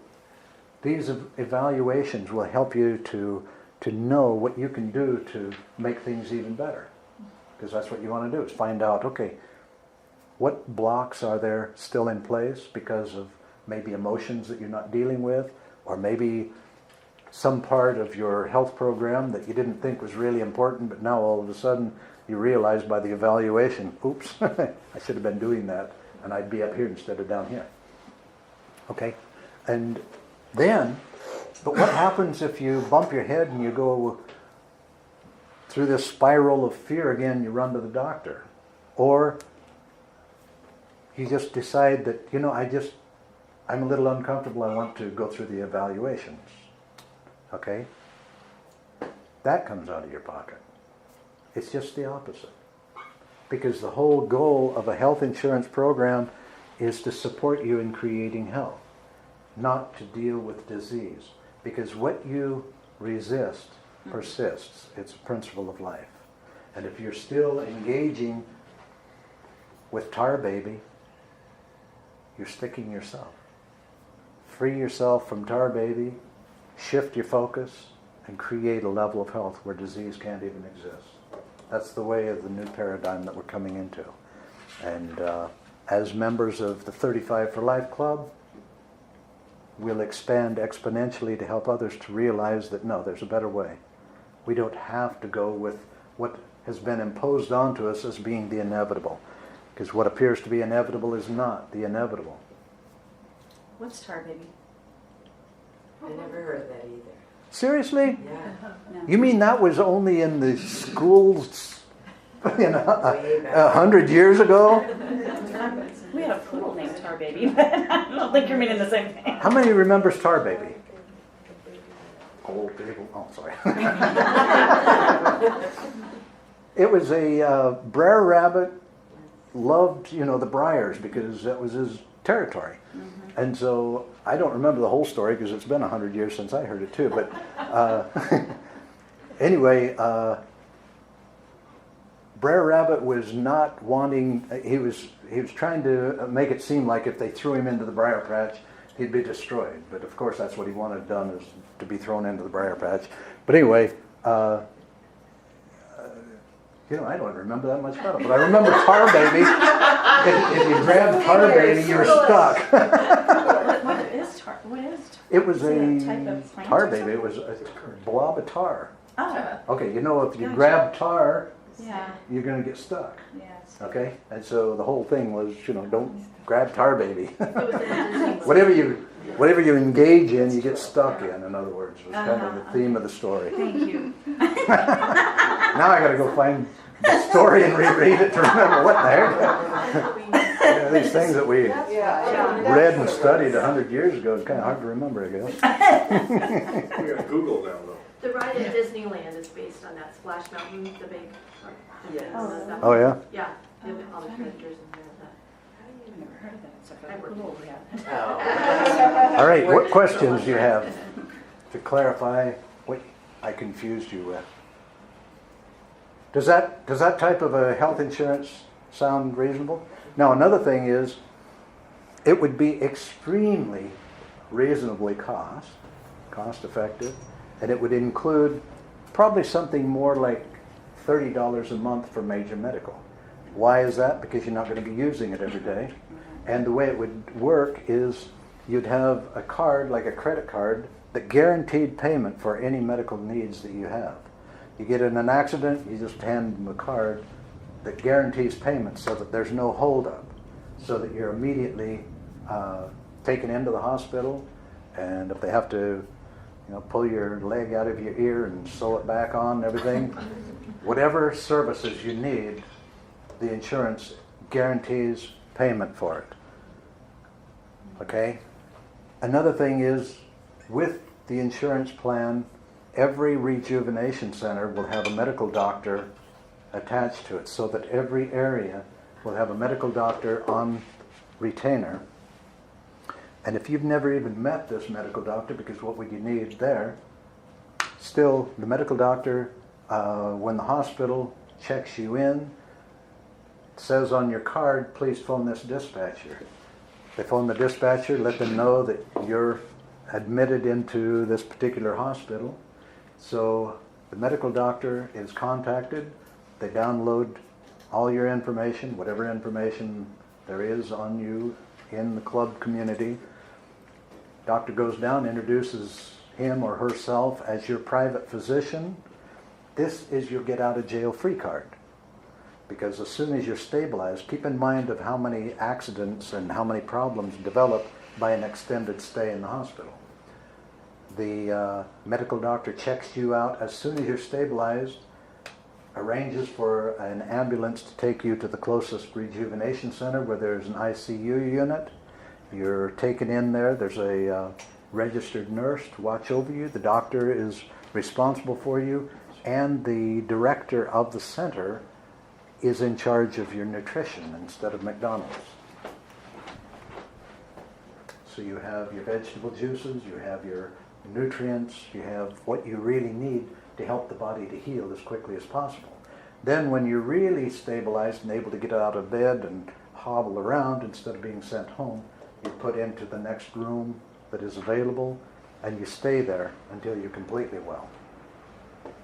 A: These evaluations will help you to know what you can do to make things even better. Because that's what you want to do, is find out, okay, what blocks are there still in place because of maybe emotions that you're not dealing with, or maybe some part of your health program that you didn't think was really important, but now all of a sudden you realize by the evaluation, oops, I should have been doing that, and I'd be up here instead of down here. Okay? And then But what happens if you bump your head and you go through this spiral of fear again, you run to the doctor? Or you just decide that, I'm a little uncomfortable, I want to go through the evaluations. Okay? That comes out of your pocket. It's just the opposite. Because the whole goal of a health insurance program is to support you in creating health, not to deal with disease. Because what you resist persists. It's a principle of life. And if you're still engaging with tar baby, you're sticking yourself. Free yourself from tar baby, shift your focus, and create a level of health where disease can't even exist. That's the way of the new paradigm that we're coming into. And as members of the 35 for Life Club, we'll expand exponentially to help others to realize that no, there's a better way. We don't have to go with what has been imposed onto us as being the inevitable. Because what appears to be inevitable is not the inevitable.
E: What's tar baby?
F: I never heard of that either.
A: Seriously?
F: Yeah.
E: No.
A: You mean that was only in the schools,
F: Way back.
A: 100 years ago?
E: We had a poodle named Tar Baby, but I don't think you're meaning the same thing.
A: How many remembers Tar Baby? Old people. Oh, sorry. It was a Brer Rabbit loved, the briars because that was his territory. Mm-hmm. And so I don't remember the whole story because it's been 100 years since I heard it too. But anyway, Brer Rabbit was not wanting. He was trying to make it seem like if they threw him into the briar patch, he'd be destroyed. But of course, that's what he wanted done, is to be thrown into the briar patch. But anyway. I don't remember that much about it, but I remember Tar Baby. If you grabbed Tar Baby, you were stuck.
E: What is tar? What is tar?
A: It was
E: Is it a type
A: a
E: of plant
A: Tar
E: or
A: Baby. It was a blob of tar.
E: Oh,
A: Okay, if you
E: Gotcha.
A: grab tar,
E: yeah.
A: you're going to get stuck.
E: Yes.
A: Okay? And so the whole thing was, don't grab Tar Baby.
C: It was in Disney.
A: Whatever you engage in, you get stuck in other words, was kind of the theme of the story.
E: Thank you.
A: Now I got to go find the story and reread it to remember what the heck. These things that we read and studied 100 years ago is kind of hard to remember, I guess.
G: We got Google now, though.
C: The ride at Disneyland is based on that Splash Mountain, the big.
F: Yes.
A: Oh, yeah?
C: Yeah, they have all the characters in there.
E: I've never heard of that except for
C: I
E: the
C: worked
E: poodle.
C: with
E: Yeah.
A: All right, what questions do you have to clarify what I confused you with? Does that type of a health insurance sound reasonable? Now, another thing is, it would be extremely reasonably cost effective, and it would include probably something more like $30 a month for major medical. Why is that? Because you're not going to be using it every day. And the way it would work is you'd have a card, like a credit card, that guaranteed payment for any medical needs that you have. You get in an accident, you just hand them a card that guarantees payment so that there's no holdup, so that you're immediately taken into the hospital, and if they have to pull your leg out of your ear and sew it back on and everything, whatever services you need, the insurance guarantees payment for it. Okay? Another thing is, with the insurance plan, every rejuvenation center will have a medical doctor attached to it, so that every area will have a medical doctor on retainer. And if you've never even met this medical doctor, because what would you need there, still the medical doctor, when the hospital checks you in, says on your card, please phone this dispatcher. They phone the dispatcher, let them know that you're admitted into this particular hospital. So the medical doctor is contacted, they download all your information, whatever information there is on you in the club community. Doctor goes down, introduces him or herself as your private physician. This is your get out of jail free card. Because as soon as you're stabilized, keep in mind of how many accidents and how many problems develop by an extended stay in the hospital. The medical doctor checks you out as soon as you're stabilized, arranges for an ambulance to take you to the closest rejuvenation center where there's an ICU unit. You're taken in there. There's a registered nurse to watch over you. The doctor is responsible for you, and the director of the center is in charge of your nutrition instead of McDonald's. So you have your vegetable juices, you have your nutrients, you have what you really need to help the body to heal as quickly as possible. Then when you're really stabilized and able to get out of bed and hobble around instead of being sent home, you're put into the next room that is available, and you stay there until you're completely well.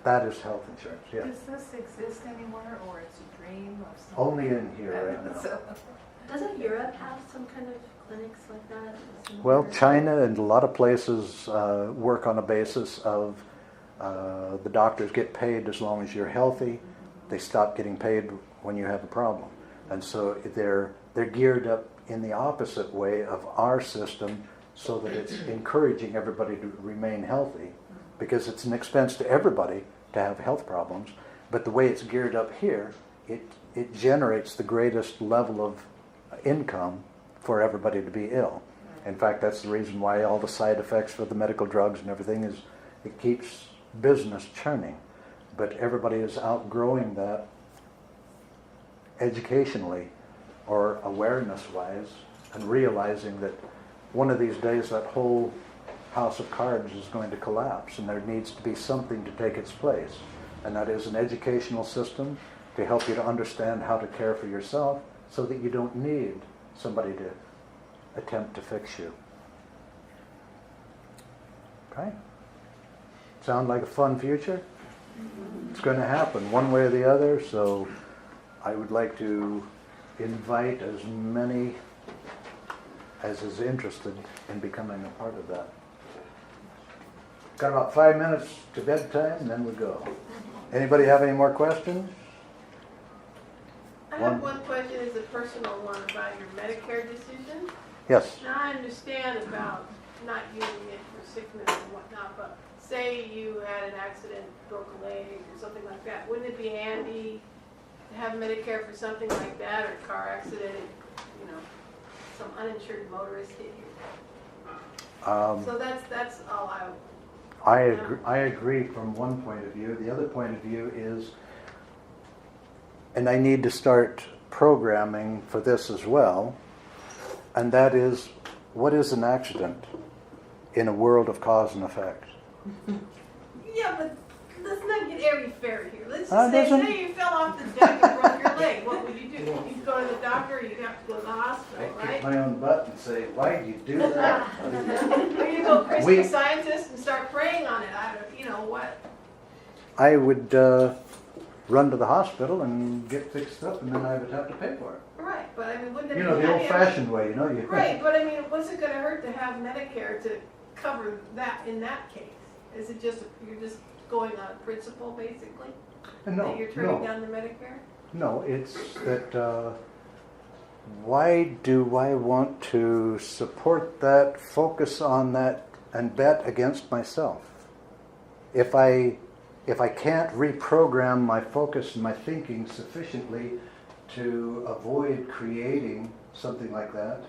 A: That is health insurance, yes.
G: Does this exist anywhere, or it's a dream of someone?
A: Only in here right now.
G: So-
C: Doesn't Europe have some kind of clinics like that?
A: Well, China and a lot of places work on a basis of the doctors get paid as long as you're healthy. They stop getting paid when you have a problem. And so they're geared up in the opposite way of our system, so that it's encouraging everybody to remain healthy, because it's an expense to everybody to have health problems. But the way it's geared up here, it generates the greatest level of income for everybody to be ill. In fact, that's the reason why all the side effects for the medical drugs and everything is it keeps business churning. But everybody is outgrowing that educationally or awareness-wise, and realizing that one of these days that whole house of cards is going to collapse, and there needs to be something to take its place. And that is an educational system to help you to understand how to care for yourself, so that you don't need somebody to attempt to fix you. Okay? Sound like a fun future? It's going to happen one way or the other, so I would like to invite as many as is interested in becoming a part of that. Got about 5 minutes to bedtime, and then we go. Anybody have any more questions?
H: I have one question, is a personal one about your Medicare decision.
A: Yes.
H: Now, I understand about not using it for sickness and whatnot, but say you had an accident, broke a leg or something like that, wouldn't it be handy to have Medicare for something like that, or a car accident, you know, some uninsured motorist hit you? So that's all
A: I agree from one point of view. The other point of view is, and I need to start programming for this as well, and that is, what is an accident in a world of cause and effect?
H: Yeah, but let's not get airy-fairy here. Let's
A: It
H: just
A: doesn't-
H: say you fell off the deck and broke your leg. What would you do? You'd go to the doctor, or you'd have to go to the hospital,
A: I kick
H: right?
A: my own butt and say, why did you do that?
H: Or you go Christian Scientist and start praying on it. I don't, you know what?
A: I would run to the hospital and get fixed up, and then I would have to pay for it.
H: Right, but I mean, wouldn't it
A: You
H: be
A: know, the
H: handy?
A: old-fashioned way, you know. You
H: Right, but I mean, what's it going to hurt to have Medicare to cover that in that case? Is it just you're just going on principle, basically?
A: No,
H: That you're turning
A: no.
H: down the Medicare?
A: No, it's that why do I want to support that, focus on that, and bet against myself? If I can't reprogram my focus and my thinking sufficiently to avoid creating something like that,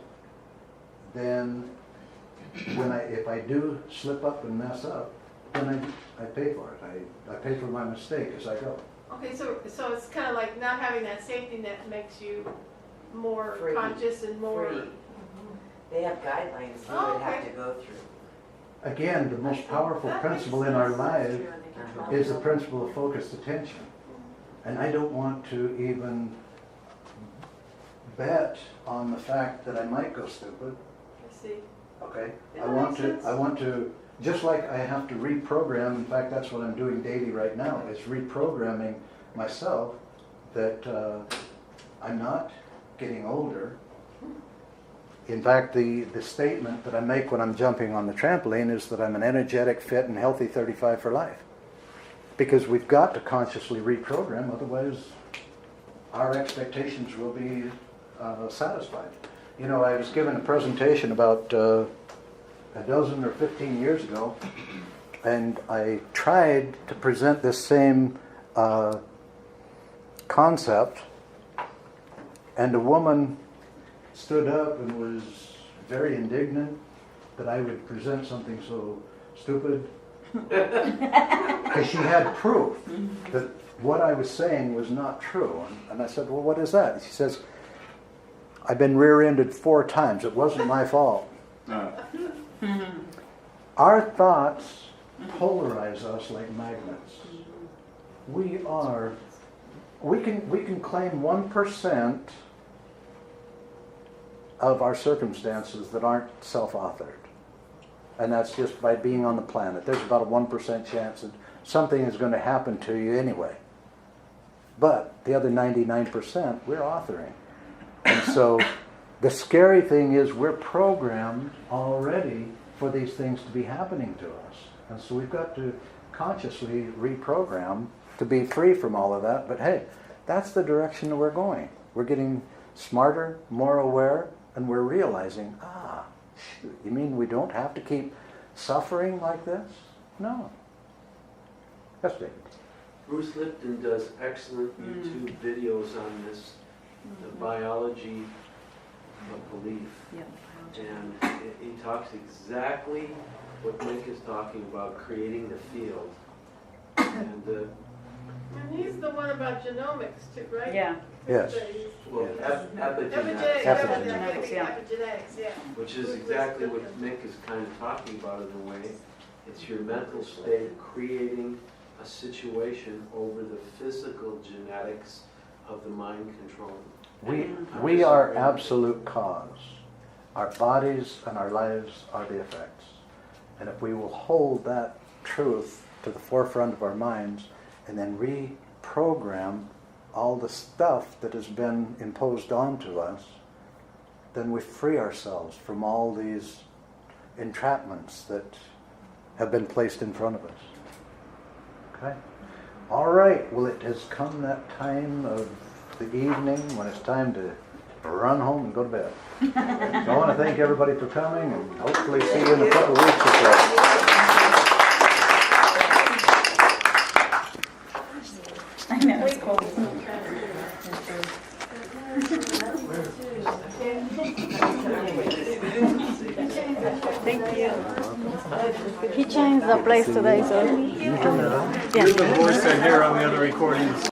A: then if I do slip up and mess up, then I pay for it. I pay for my mistake as I go.
H: Okay, so it's kind of like not having that safety net makes you more
F: Free.
H: conscious and more.
F: Free. They have guidelines you
H: Oh,
F: would have
H: okay.
F: to go through.
A: Again, the most powerful
H: That makes
A: principle in our
H: sense.
A: life is the principle of focused attention. And I don't want to even bet on the fact that I might go stupid.
H: I see.
A: Okay?
H: Yeah, that makes sense.
A: I want to, just like I have to reprogram, in fact, that's what I'm doing daily right now, is reprogramming myself that I'm not getting older. In fact, the statement that I make when I'm jumping on the trampoline is that I'm an energetic, fit, and healthy 35 for life. Because we've got to consciously reprogram, otherwise our expectations will be satisfied. You know, I was given a presentation about a dozen or 15 years ago, and I tried to present this same concept, and a woman stood up and was very indignant that I would present something so stupid, because she had proof that what I was saying was not true. And I said, well, what is that? She says, I've been rear-ended 4 times. It wasn't my fault. Our thoughts polarize us like magnets. We can claim 1% of our circumstances that aren't self-authored. And that's just by being on the planet. There's about a 1% chance that something is going to happen to you anyway. But the other 99%, we're authoring. And so the scary thing is we're programmed already for these things to be happening to us. And so we've got to consciously reprogram to be free from all of that. But hey, that's the direction that we're going. We're getting smarter, more aware, and we're realizing, shoot, you mean we don't have to keep suffering like this? No. Yes, David.
I: Bruce Lipton does excellent YouTube videos on this, the biology of belief.
E: Yep.
I: And he talks exactly what Mick is talking about, creating the field. And
H: And he's the one about genomics too, right?
E: Yeah.
A: Yes.
I: well, epigenetics,
H: Epigenetics,
E: yeah.
H: Epigenetics, yeah.
I: which is exactly what Mick is kind of talking about in a way. It's your mental state creating a situation over the physical genetics of the mind control.
A: We are absolute cause. Our bodies and our lives are the effects. And if we will hold that truth to the forefront of our minds and then reprogram all the stuff that has been imposed onto us, then we free ourselves from all these entrapments that have been placed in front of us. Okay? All right. Well, it has come that time of the evening when it's time to run home and go to bed. So I want to thank everybody for coming and hopefully see you in a couple of weeks or so.
E: I know, it's cold. Thank you.
J: He changed the place today, so.
B: You're the voice I hear on the other recordings.